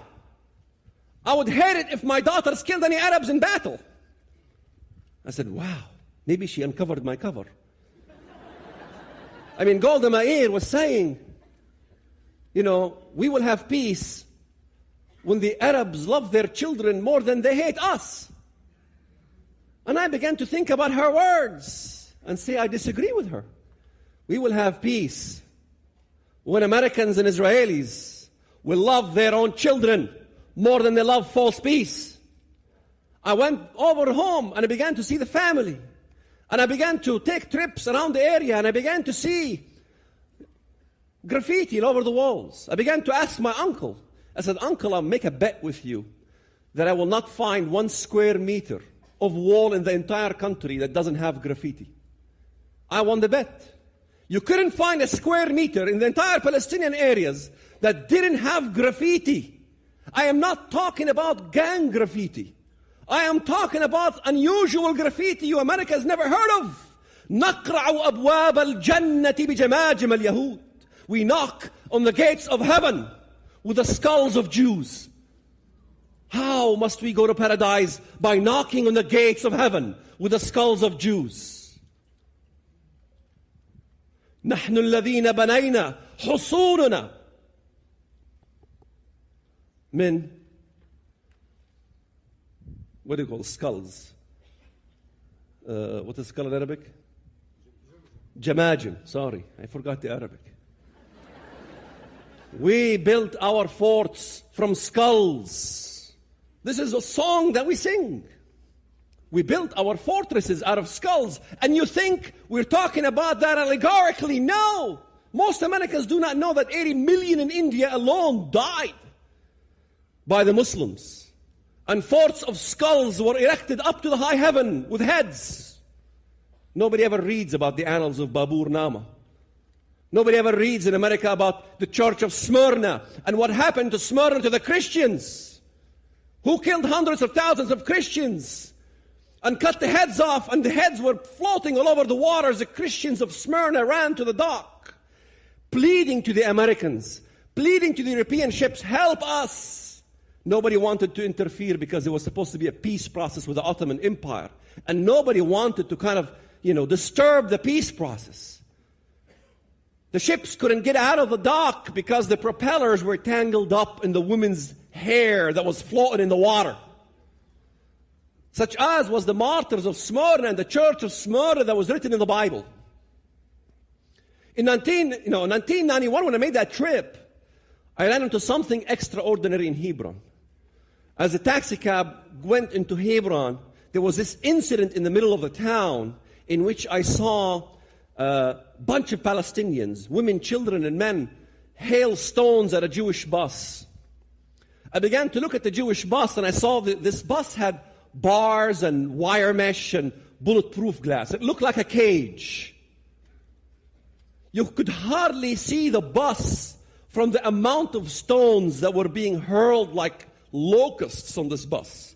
I would hate it if my daughters killed any Arabs in battle. I said, wow, maybe she uncovered my cover. I mean, Golda Meir was saying, you know, we will have peace when the Arabs love their children more than they hate us. And I began to think about her words and say, I disagree with her. We will have peace when Americans and Israelis will love their own children more than they love false peace. I went over home and I began to see the family. And I began to take trips around the area and I began to see graffiti all over the walls. I began to ask my uncle. I said, Uncle, I'll make a bet with you that I will not find 1 square meter of wall in the entire country that doesn't have graffiti. I won the bet. You couldn't find a square meter in the entire Palestinian areas that didn't have graffiti. I am not talking about gang graffiti. I am talking about unusual graffiti you America has never heard of. نقرع أبواب الجنة بجماجم اليهود. We knock on the gates of heaven with the skulls of Jews. How must we go to paradise? By knocking on the gates of heaven with the skulls of Jews. نحن الذين بنينا حصوننا من, what do you call skulls? What is skull in Arabic? Jamajim. Sorry, I forgot the Arabic. We built our forts from skulls. This is a song that we sing. We built our fortresses out of skulls. And you think we're talking about that allegorically? No! Most Americans do not know that 80 million in India alone died by the Muslims. And forts of skulls were erected up to the high heaven with heads. Nobody ever reads about the annals of Babur Nama. Nobody ever reads in America about the church of Smyrna and what happened to Smyrna to the Christians. Who killed hundreds of thousands of Christians and cut the heads off, and the heads were floating all over the waters. The Christians of Smyrna ran to the dock, pleading to the Americans, pleading to the European ships, help us. Nobody wanted to interfere because it was supposed to be a peace process with the Ottoman Empire. And nobody wanted to kind of, disturb the peace process. The ships couldn't get out of the dock because the propellers were tangled up in the women's hair that was floating in the water. Such as was the martyrs of Smyrna and the church of Smyrna that was written in the Bible. In 1991, when I made that trip, I ran into something extraordinary in Hebron. As the taxi cab went into Hebron, there was this incident in the middle of the town in which I saw a bunch of Palestinians, women, children, and men, hail stones at a Jewish bus. I began to look at the Jewish bus, and I saw that this bus had bars and wire mesh and bulletproof glass. It looked like a cage. You could hardly see the bus from the amount of stones that were being hurled like locusts on this bus.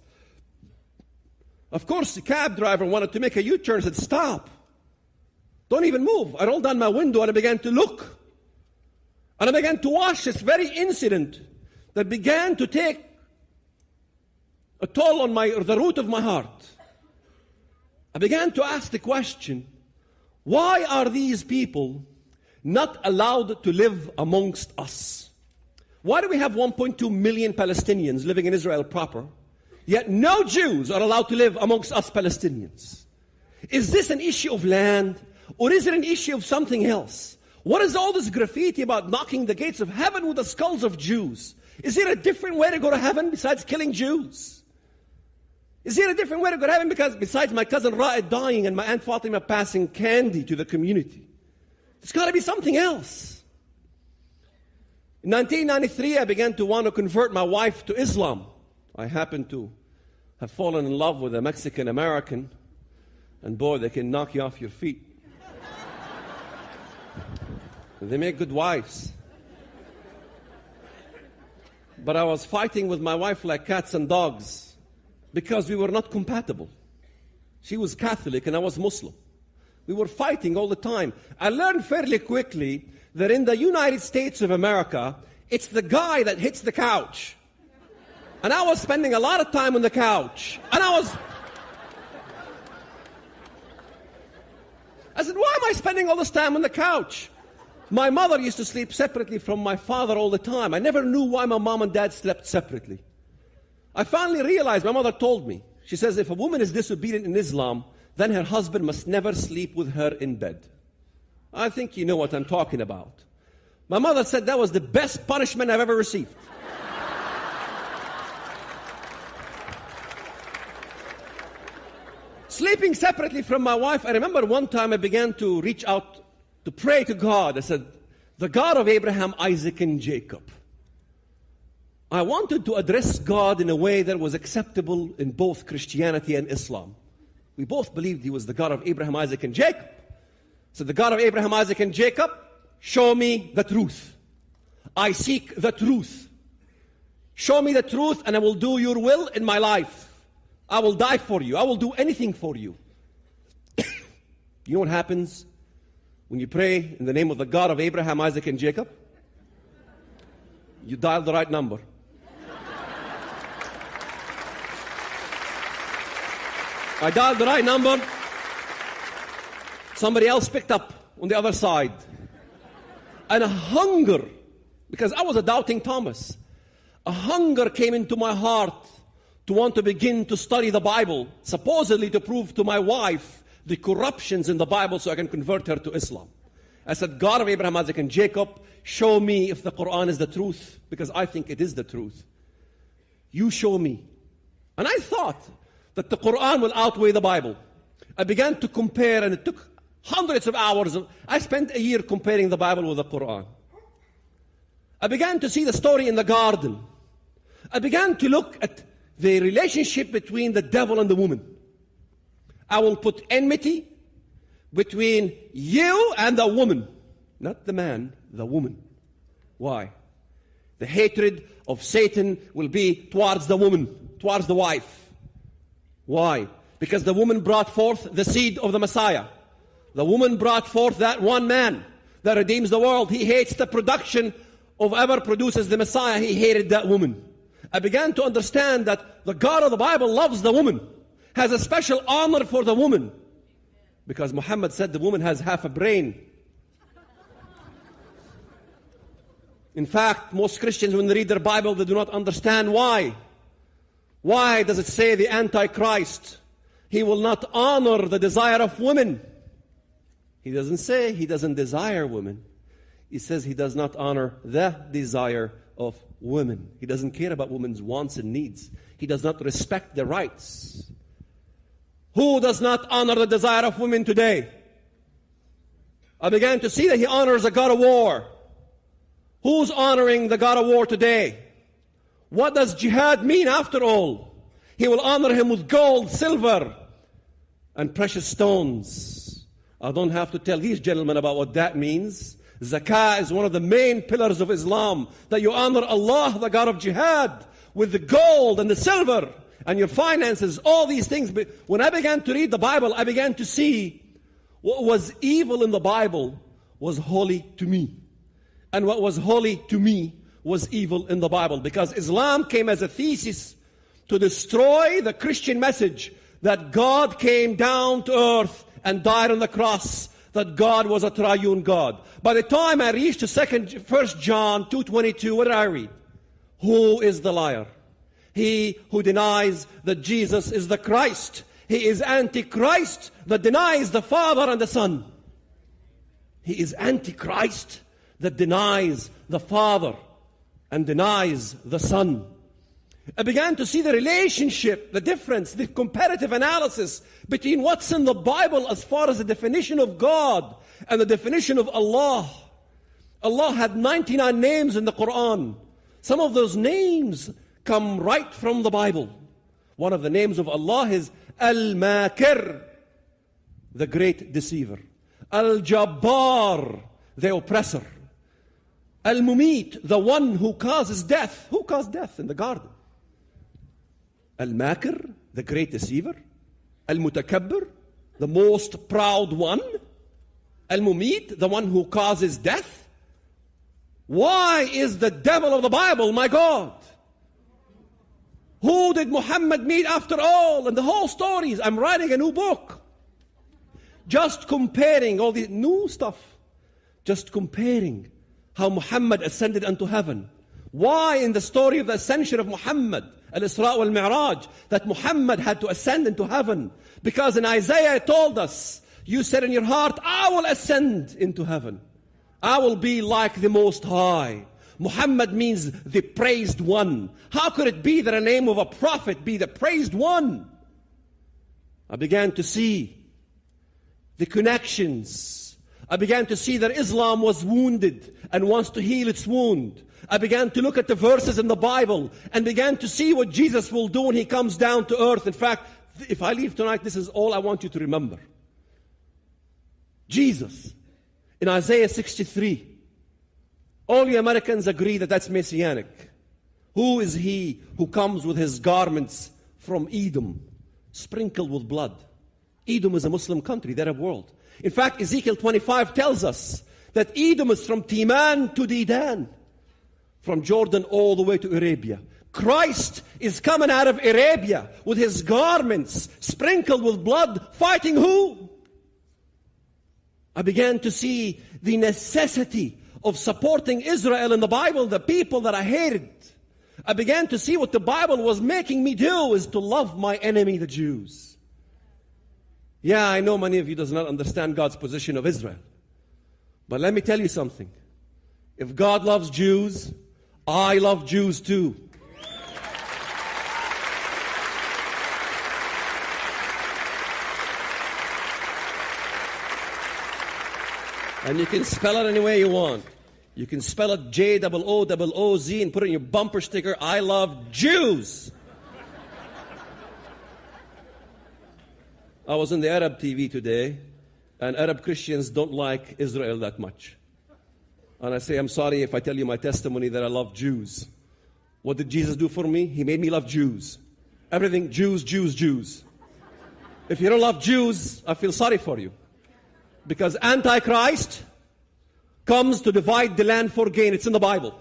Of course, the cab driver wanted to make a U-turn and said, stop. Don't even move. I rolled down my window and I began to look. And I began to watch this very incident that began to take a toll on the root of my heart. I began to ask the question, why are these people not allowed to live amongst us? Why do we have 1.2 million Palestinians living in Israel proper, yet no Jews are allowed to live amongst us Palestinians? Is this an issue of land, or is it an issue of something else? What is all this graffiti about knocking the gates of heaven with the skulls of Jews? Is there a different way to go to heaven besides killing Jews? Is there a different way to go to heaven besides my cousin Ra'ed dying and my Aunt Fatima passing candy to the community? There's got to be something else. In 1993, I began to want to convert my wife to Islam. I happened to have fallen in love with a Mexican American, and boy, they can knock you off your feet. They make good wives. But I was fighting with my wife like cats and dogs because we were not compatible. She was Catholic and I was Muslim. We were fighting all the time. I learned fairly quickly that in the United States of America, it's the guy that hits the couch. And I was spending a lot of time on the couch. And I said, why am I spending all this time on the couch? My mother used to sleep separately from my father all the time. I never knew why my mom and dad slept separately. I finally realized, my mother told me, she says, if a woman is disobedient in Islam, then her husband must never sleep with her in bed. I think you know what I'm talking about. My mother said that was the best punishment I've ever received. Sleeping separately from my wife, I remember one time I began to reach out to pray to God. I said, the God of Abraham, Isaac, and Jacob. I wanted to address God in a way that was acceptable in both Christianity and Islam. We both believed He was the God of Abraham, Isaac, and Jacob. So the God of Abraham, Isaac, and Jacob, show me the truth. I seek the truth. Show me the truth and I will do your will in my life. I will die for you. I will do anything for you. You know what happens when you pray in the name of the God of Abraham, Isaac, and Jacob? You dial the right number. I dialed the right number. Somebody else picked up on the other side. And a hunger, because I was a doubting Thomas, a hunger came into my heart to want to begin to study the Bible, supposedly to prove to my wife the corruptions in the Bible so I can convert her to Islam. I said, God of Abraham, Isaac, and Jacob, show me if the Quran is the truth, because I think it is the truth. You show me. And I thought that the Quran will outweigh the Bible. I began to compare, and it took hundreds of hours. I spent a year comparing the Bible with the Quran. I began to see the story in the garden. I began to look at the relationship between the devil and the woman. I will put enmity between you and the woman. Not the man, the woman. Why? The hatred of Satan will be towards the woman, towards the wife. Why? Because the woman brought forth the seed of the Messiah. The woman brought forth that one man that redeems the world. He hates the production of whoever produces the Messiah. He hated that woman. I began to understand that the God of the Bible loves the woman, has a special honor for the woman. Because Muhammad said the woman has half a brain. In fact, most Christians, when they read their Bible, they do not understand why. Why does it say the Antichrist? He will not honor the desire of women. He doesn't say he doesn't desire women. He says he does not honor the desire of women. He doesn't care about women's wants and needs. He does not respect their rights. Who does not honor the desire of women today? I began to see that he honors a God of war. Who's honoring the God of war today? What does jihad mean after all? He will honor him with gold, silver, and precious stones. I don't have to tell these gentlemen about what that means. Zakah is one of the main pillars of Islam, that you honor Allah, the God of jihad, with the gold and the silver and your finances, all these things. But when I began to read the Bible, I began to see what was evil in the Bible was holy to me. And what was holy to me was evil in the Bible. Because Islam came as a thesis to destroy the Christian message that God came down to earth and died on the cross, that God was a triune God. By the time I reached to 1 John 2:22, what did I read? Who is the liar? He who denies that Jesus is the Christ. He is Antichrist that denies the Father and the Son. He is Antichrist that denies the Father and denies the Son. I began to see the relationship, the difference, the comparative analysis between what's in the Bible as far as the definition of God and the definition of Allah. Allah had 99 names in the Quran. Some of those names come right from the Bible. One of the names of Allah is Al-Makir, the great deceiver. Al-Jabbar, the oppressor. Al-Mumit, the one who causes death. Who caused death in the garden? Al-Makir, the great deceiver. Al-Mutakabbir, the most proud one. Al-Mumit, the one who causes death. Why is the devil of the Bible my God? Who did Muhammad meet after all? And the whole stories. I'm writing a new book. Just comparing all the new stuff. Just comparing how Muhammad ascended unto heaven. Why in the story of the ascension of Muhammad, Al-Isra wal-Mi'raj, that Muhammad had to ascend into heaven? Because in Isaiah it told us, you said in your heart, I will ascend into heaven. I will be like the Most High. Muhammad means the praised one. How could it be that a name of a prophet be the praised one? I began to see the connections. I began to see that Islam was wounded and wants to heal its wound. I began to look at the verses in the Bible and began to see what Jesus will do when He comes down to earth. In fact, if I leave tonight, this is all I want you to remember. Jesus, in Isaiah 63, all you Americans agree that that's messianic. Who is He who comes with His garments from Edom, sprinkled with blood? Edom is a Muslim country, the Arab world. In fact, Ezekiel 25 tells us that Edom is from Timan to Dedan, from Jordan all the way to Arabia. Christ is coming out of Arabia with His garments sprinkled with blood, fighting who? I began to see the necessity of supporting Israel in the Bible, the people that I hated. I began to see what the Bible was making me do is to love my enemy, the Jews. Yeah, I know many of you does not understand God's position of Israel. But let me tell you something. If God loves Jews, I love Jews too. And you can spell it any way you want. You can spell it J-O-O-Z and put it in your bumper sticker, I love Jews. I was in the Arab TV today, and Arab Christians don't like Israel that much. And I say, I'm sorry if I tell you my testimony that I love Jews. What did Jesus do for me? He made me love Jews. Everything, Jews, Jews, Jews. If you don't love Jews, I feel sorry for you. Because Antichrist comes to divide the land for gain. It's in the Bible.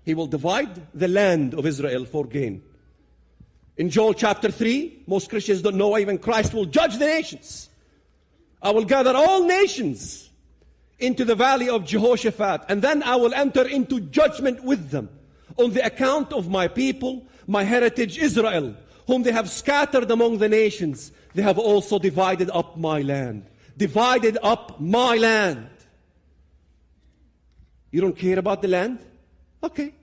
He will divide the land of Israel for gain. In Joel chapter 3, most Christians don't know even Christ will judge the nations. I will gather all nations into the valley of Jehoshaphat, and then I will enter into judgment with them on the account of my people, my heritage Israel, whom they have scattered among the nations. They have also divided up my land. Divided up my land. You don't care about the land? Okay.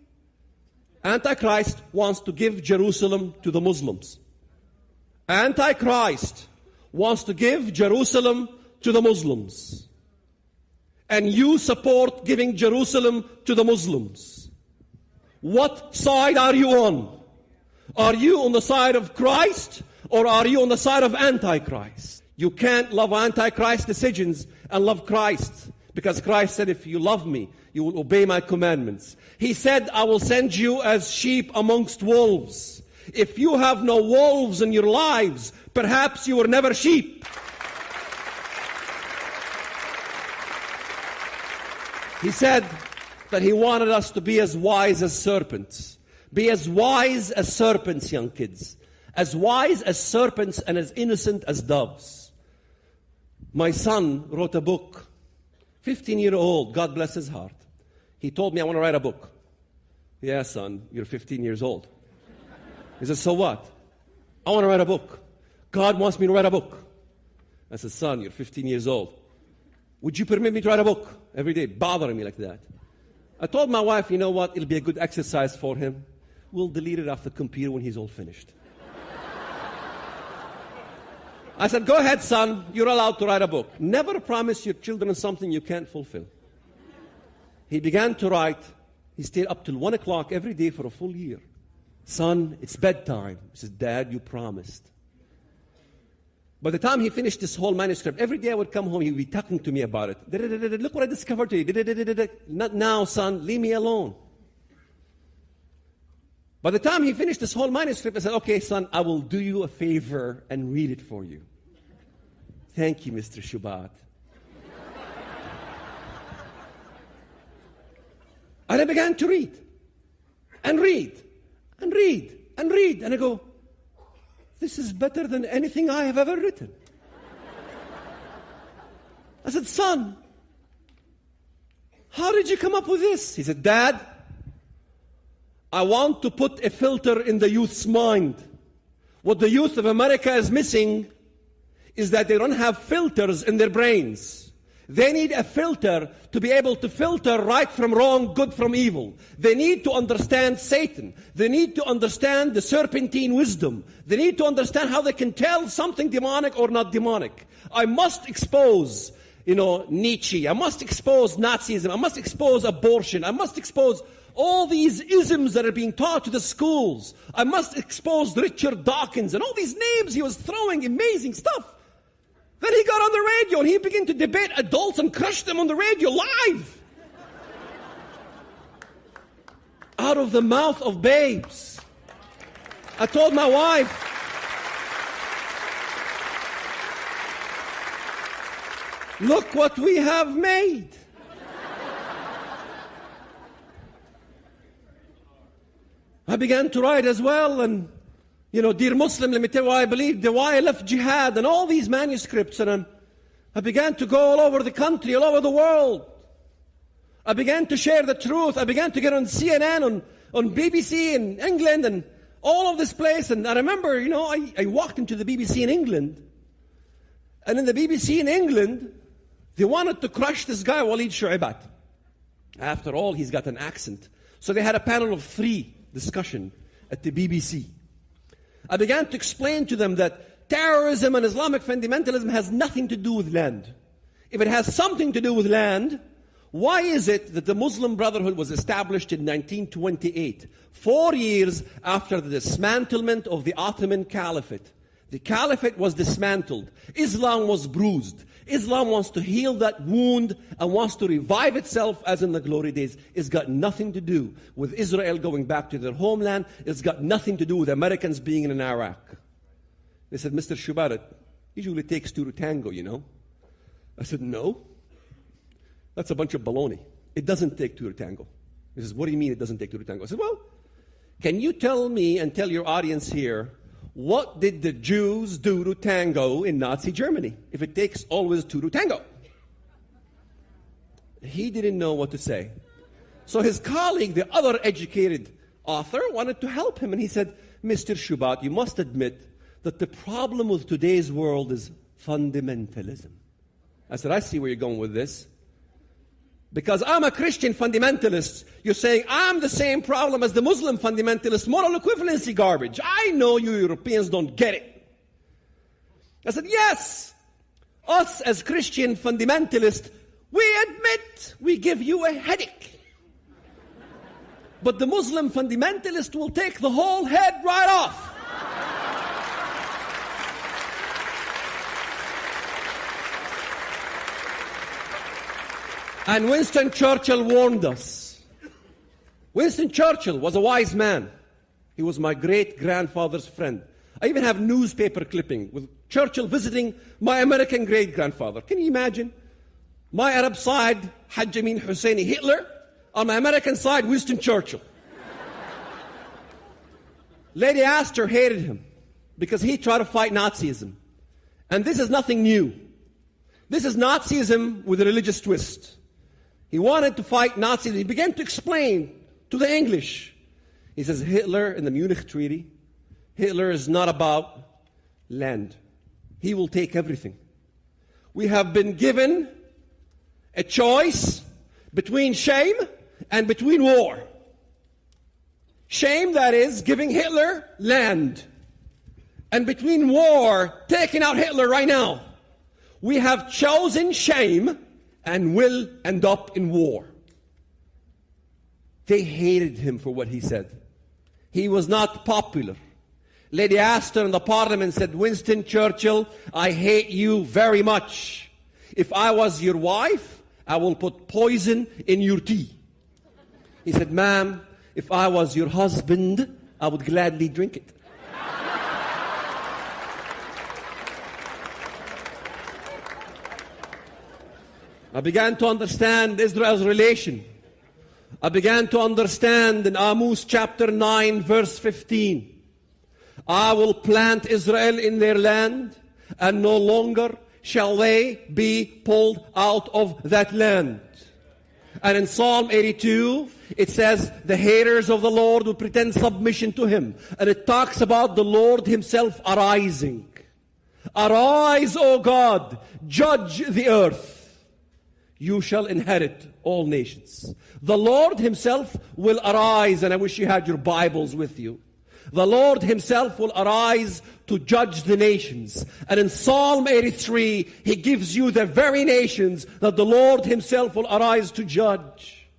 Antichrist wants to give Jerusalem to the Muslims. Antichrist wants to give Jerusalem to the Muslims. And you support giving Jerusalem to the Muslims. What side are you on? Are you on the side of Christ or are you on the side of Antichrist? You can't love Antichrist decisions and love Christ. Because Christ said, if you love me, you will obey my commandments. He said, I will send you as sheep amongst wolves. If you have no wolves in your lives, perhaps you were never sheep. He said that He wanted us to be as wise as serpents. Be as wise as serpents, young kids. As wise as serpents and as innocent as doves. My son wrote a book. 15-year-old, God bless his heart. He told me, I want to write a book. Yeah, son, you're 15 years old. He said, so what? I want to write a book. God wants me to write a book. I said, son, you're 15 years old. Would you permit me to write a book? Every day, bothering me like that. I told my wife, you know what? It'll be a good exercise for him. We'll delete it off the computer when he's all finished. I said, go ahead, son, you're allowed to write a book. Never promise your children something you can't fulfill. He began to write. He stayed up till 1 o'clock every day for a full year. Son, it's bedtime. He says, Dad, you promised. By the time he finished this whole manuscript, every day I would come home, he would be talking to me about it. Look what I discovered today. Not now, son, leave me alone. By the time he finished this whole manuscript, I said, okay, son, I will do you a favor and read it for you. Thank you, Mr. Shoebat. And I began to read, and read, and read, and read. And I go, this is better than anything I have ever written. I said, son, how did you come up with this? He said, Dad, I want to put a filter in the youth's mind. What the youth of America is missing is that they don't have filters in their brains. They need a filter to be able to filter right from wrong, good from evil. They need to understand Satan. They need to understand the serpentine wisdom. They need to understand how they can tell something demonic or not demonic. I must expose, Nietzsche. I must expose Nazism. I must expose abortion. I must expose all these isms that are being taught to the schools. I must expose Richard Dawkins and all these names he was throwing, amazing stuff. Then he got on the radio and he began to debate adults and crush them on the radio live. Out of the mouth of babes. I told my wife, look what we have made. I began to write as well, and Dear Muslim, let me tell you why I believe, why I left jihad, and all these manuscripts. And I began to go all over the country, all over the world. I began to share the truth. I began to get on CNN, on BBC in England, and all of this place. And I remember, I walked into the BBC in England. And in the BBC in England, they wanted to crush this guy, Walid Shoebat. After all, he's got an accent. So they had a panel of 3 discussion at the BBC. I began to explain to them that terrorism and Islamic fundamentalism has nothing to do with land. If it has something to do with land, why is it that the Muslim Brotherhood was established in 1928, 4 years after the dismantlement of the Ottoman Caliphate? The Caliphate was dismantled. Islam was bruised. Islam wants to heal that wound and wants to revive itself as in the glory days. It's got nothing to do with Israel going back to their homeland. It's got nothing to do with Americans being in Iraq. They said, Mr. Shoebat, it usually takes 2 to tango, I said, no. That's a bunch of baloney. It doesn't take 2 to tango. He says, what do you mean it doesn't take 2 to tango? I said, well, can you tell me and tell your audience here, what did the Jews do to tango in Nazi Germany, if it takes always 2 to tango? He didn't know what to say. So his colleague, the other educated author, wanted to help him. And he said, Mr. Shoebat, you must admit that the problem with today's world is fundamentalism. I said, I see where you're going with this. Because I'm a Christian fundamentalist, you're saying I'm the same problem as the Muslim fundamentalist, moral equivalency garbage. I know you Europeans don't get it. I said, yes, us as Christian fundamentalists, we admit we give you a headache. But the Muslim fundamentalist will take the whole head right off. And Winston Churchill warned us. Winston Churchill was a wise man. He was my great-grandfather's friend. I even have newspaper clipping with Churchill visiting my American great-grandfather. Can you imagine? My Arab side, Hajj Amin Husseini Hitler. On my American side, Winston Churchill. Lady Astor hated him because he tried to fight Nazism. And this is nothing new. This is Nazism with a religious twist. He wanted to fight Nazis. He began to explain to the English. He says, Hitler in the Munich Treaty, Hitler is not about land. He will take everything. We have been given a choice between shame and between war. Shame, that is, giving Hitler land. and between war, taking out Hitler right now, we have chosen shame and will end up in war. They hated him for what he said. He was not popular. Lady Astor in the parliament said, Winston Churchill, I hate you very much. If I was your wife, I will put poison in your tea. He said, ma'am, if I was your husband, I would gladly drink it. I began to understand Israel's relation. I began to understand in Amos chapter 9, verse 15. I will plant Israel in their land, and no longer shall they be pulled out of that land. And in Psalm 82, it says, the haters of the Lord will pretend submission to him. And it talks about the Lord himself arising. Arise, O God, judge the earth. You shall inherit all nations. The Lord himself will arise, and I wish you had your Bibles with you. The Lord himself will arise to judge the nations. And in Psalm 83, he gives you the very nations that the Lord himself will arise to judge.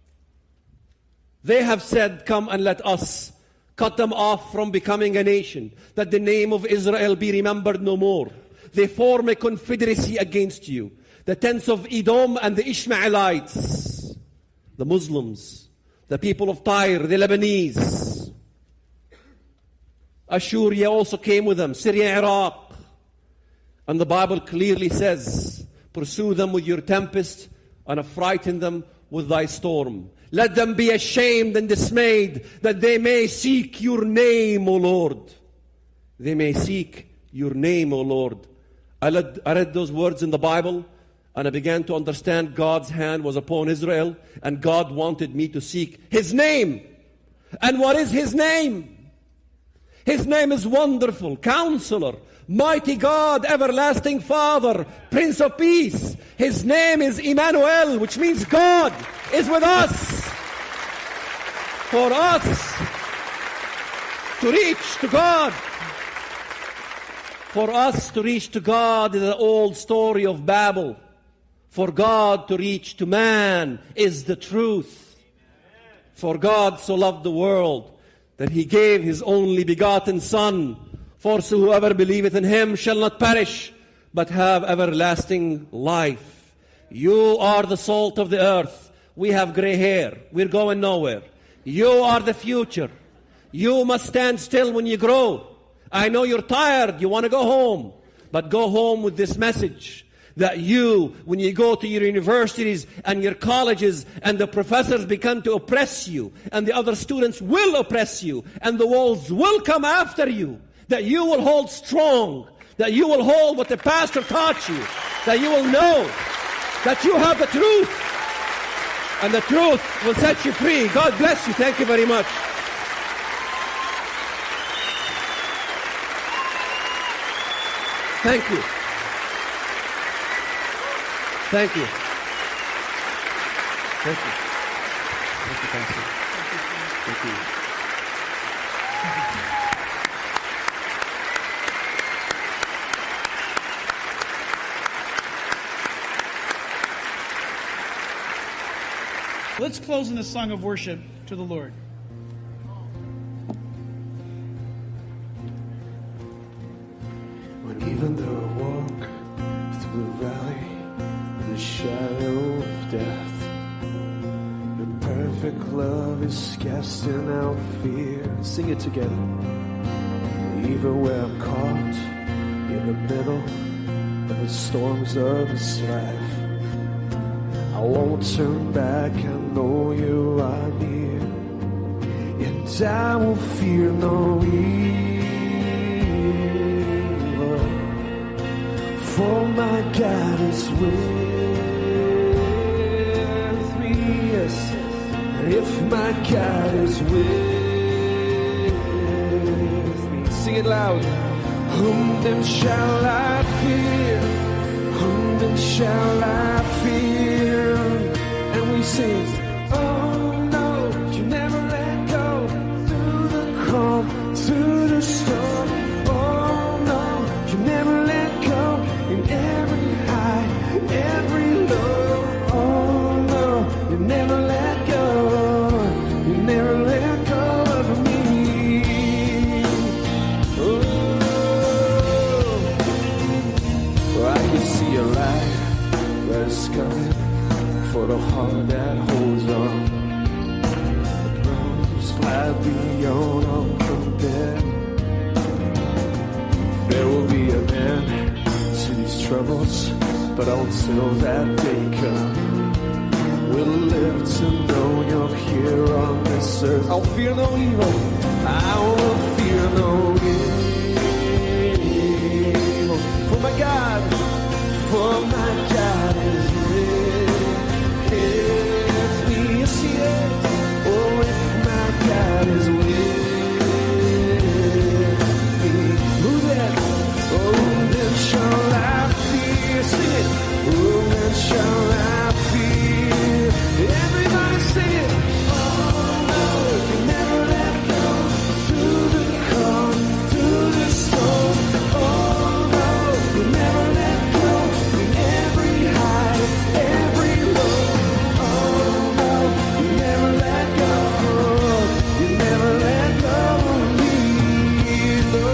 They have said, come and let us cut them off from becoming a nation, that the name of Israel be remembered no more. They form a confederacy against you. The tents of Edom and the Ishmaelites, the Muslims, the people of Tyre, the Lebanese. Assyria also came with them, Syria, Iraq. And the Bible clearly says, pursue them with your tempest and frighten them with thy storm. Let them be ashamed and dismayed, that they may seek your name, O Lord. They may seek your name, O Lord. I read those words in the Bible, and I began to understand God's hand was upon Israel, and God wanted me to seek his name. And what is his name? His name is Wonderful, Counselor, Mighty God, Everlasting Father, Prince of Peace. His name is Emmanuel, which means God is with us. For us to reach to God. For us to reach to God is the old story of Babel. For God to reach to man is the truth. For God so loved the world that he gave his only begotten Son. For so whoever believeth in him shall not perish, but have everlasting life. You are the salt of the earth. We have gray hair. We're going nowhere. You are the future. You must stand still when you grow. I know you're tired. You want to go home. But go home with this message. That you, when you go to your universities and your colleges and the professors begin to oppress you and the other students will oppress you and the walls will come after you, that you will hold strong, that you will hold what the pastor taught you, that you will know that you have the truth and the truth will set you free. God bless you. Thank you very much. Thank you. Thank you. Thank you. Thank you, Pastor. Thank you. Let's close in a song of worship to the Lord. When even though I walk through the valley, the shadow of death, your perfect love is casting out fear. Sing it together. Even where I'm caught in the middle of the storms of this life, I won't turn back. I know you are near, and I will fear no evil, for my God is with Yes, if my God is with me, sing it loud. Whom then shall I fear? Whom then shall I fear? And we sing, oh no, you never let go. Through the calm, through the storm, oh coming for the heart that holds on. The bruise glad beyond all compare. There will be an end to these troubles, but until that day comes, we'll live to know you're here on this earth. I'll fear no evil. I will fear no evil. For my God is with me. Yes, He is. Oh, if my God is with me, who then? Oh, then shall I fear. Sing it. Oh, then shall I fear. Everybody sing it. Oh, no, you never let go. Through the calm, through the storm. Oh, no, you never let go. In every high, every low. Oh, no, you never let go. You never let go of me. No.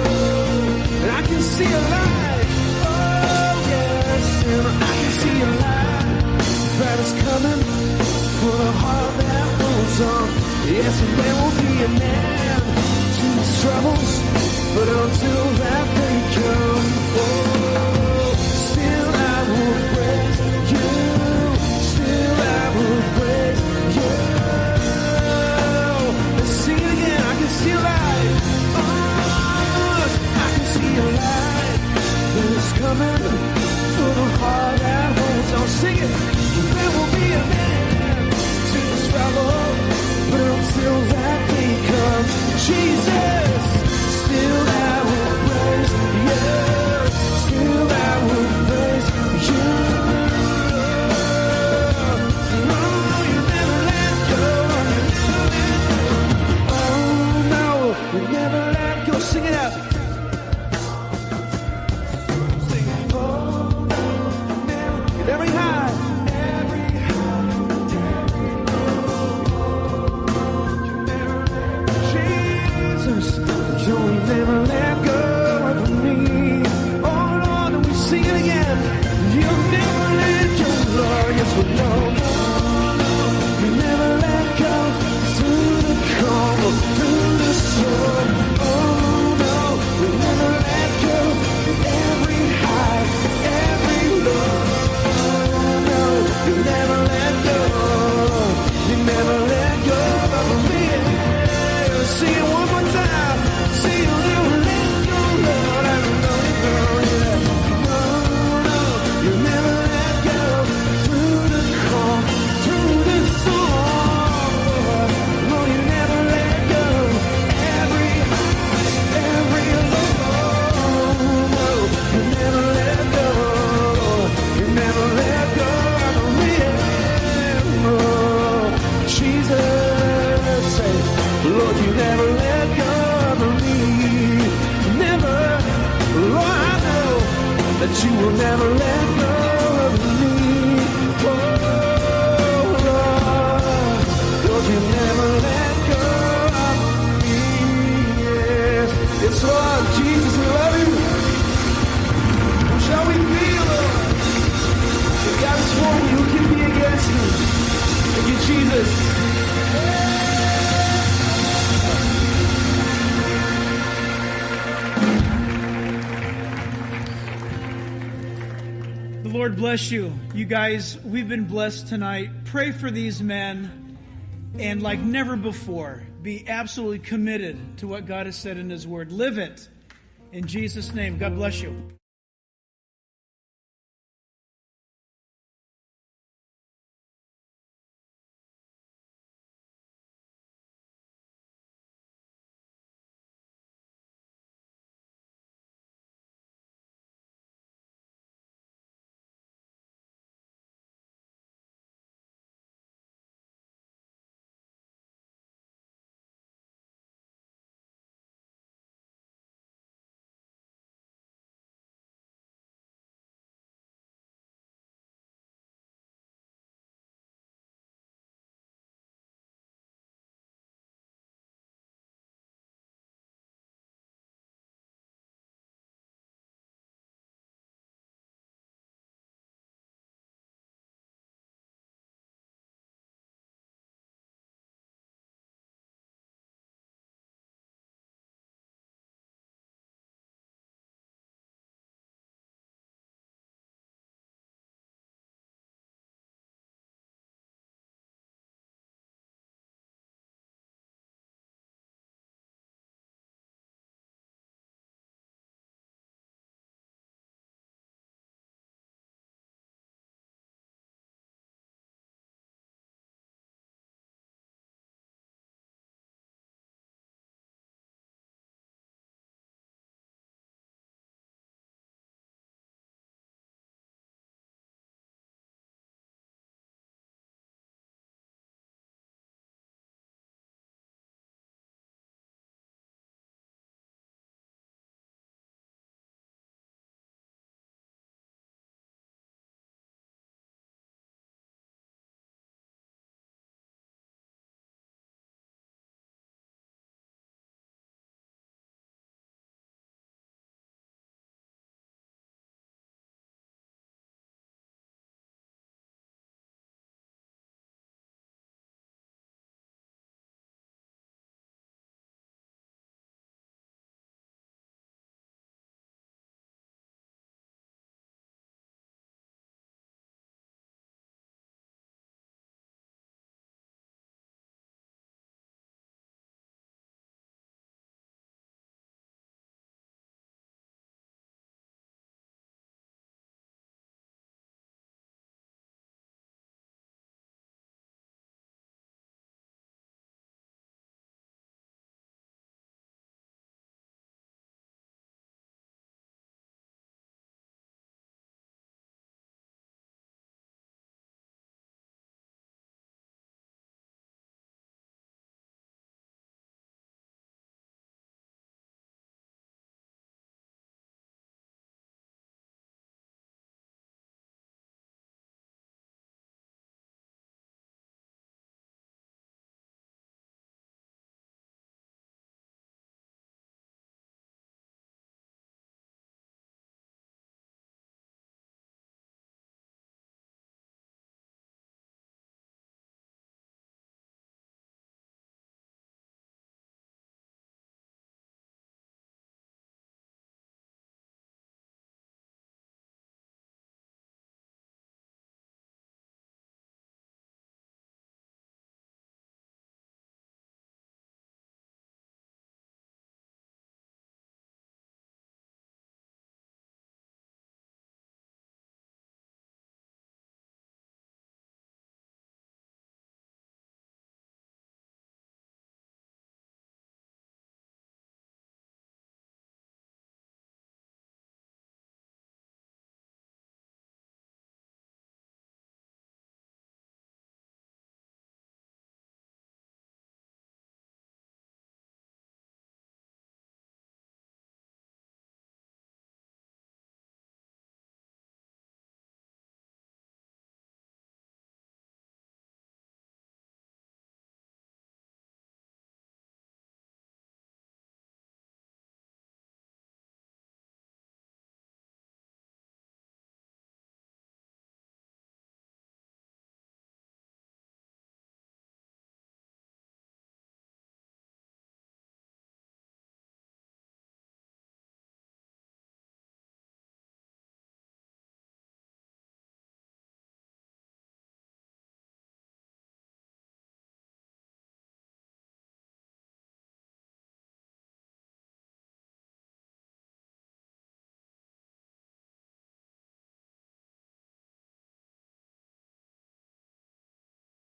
And I can see a light. Oh, yes, and I can see a light that is coming for the heart that holds on. Yes, and there will be an end to these troubles, but until that day comes, oh, still I will praise you. Still I will praise you. Let's sing it again. I can see a light. Oh, I can see a light that is coming for the heart that holds on. Sing it. There will be an end to this trouble, but until that day comes, Jesus, still I will praise you. Still I will praise you. Oh, you never let go. Oh, no, you never let go. Sing it out. Sing it. Oh, no, never. In every high. You'll never let go of me. Oh Lord, and we sing it again. You'll never let go, Lord. Yes, we know. You never let go through the calm, through the storm. Oh no, you never let go in every high, every low. Oh no, you never let go. You never let go of me. Sing it one more time. See you never let go, Lord. I know you know, yeah. No, no, you never let go through the calm, through the storm. No, you never let go. Every high, every low. No, you never let go. You never let go of me. No, Jesus, say, Lord, you never let go of me. Never. Lord, I know that you will never let go of me. Oh, Lord, Lord, you never let go of me. Yes, yes, Lord, Jesus, we love you. Who shall we feel, Lord? If God is for me, who can be against me? Thank you, Jesus. The Lord bless you. You guys, we've been blessed tonight. Pray for these men, and like never before, be absolutely committed to what God has said in His Word. Live it. In Jesus' name, God bless you.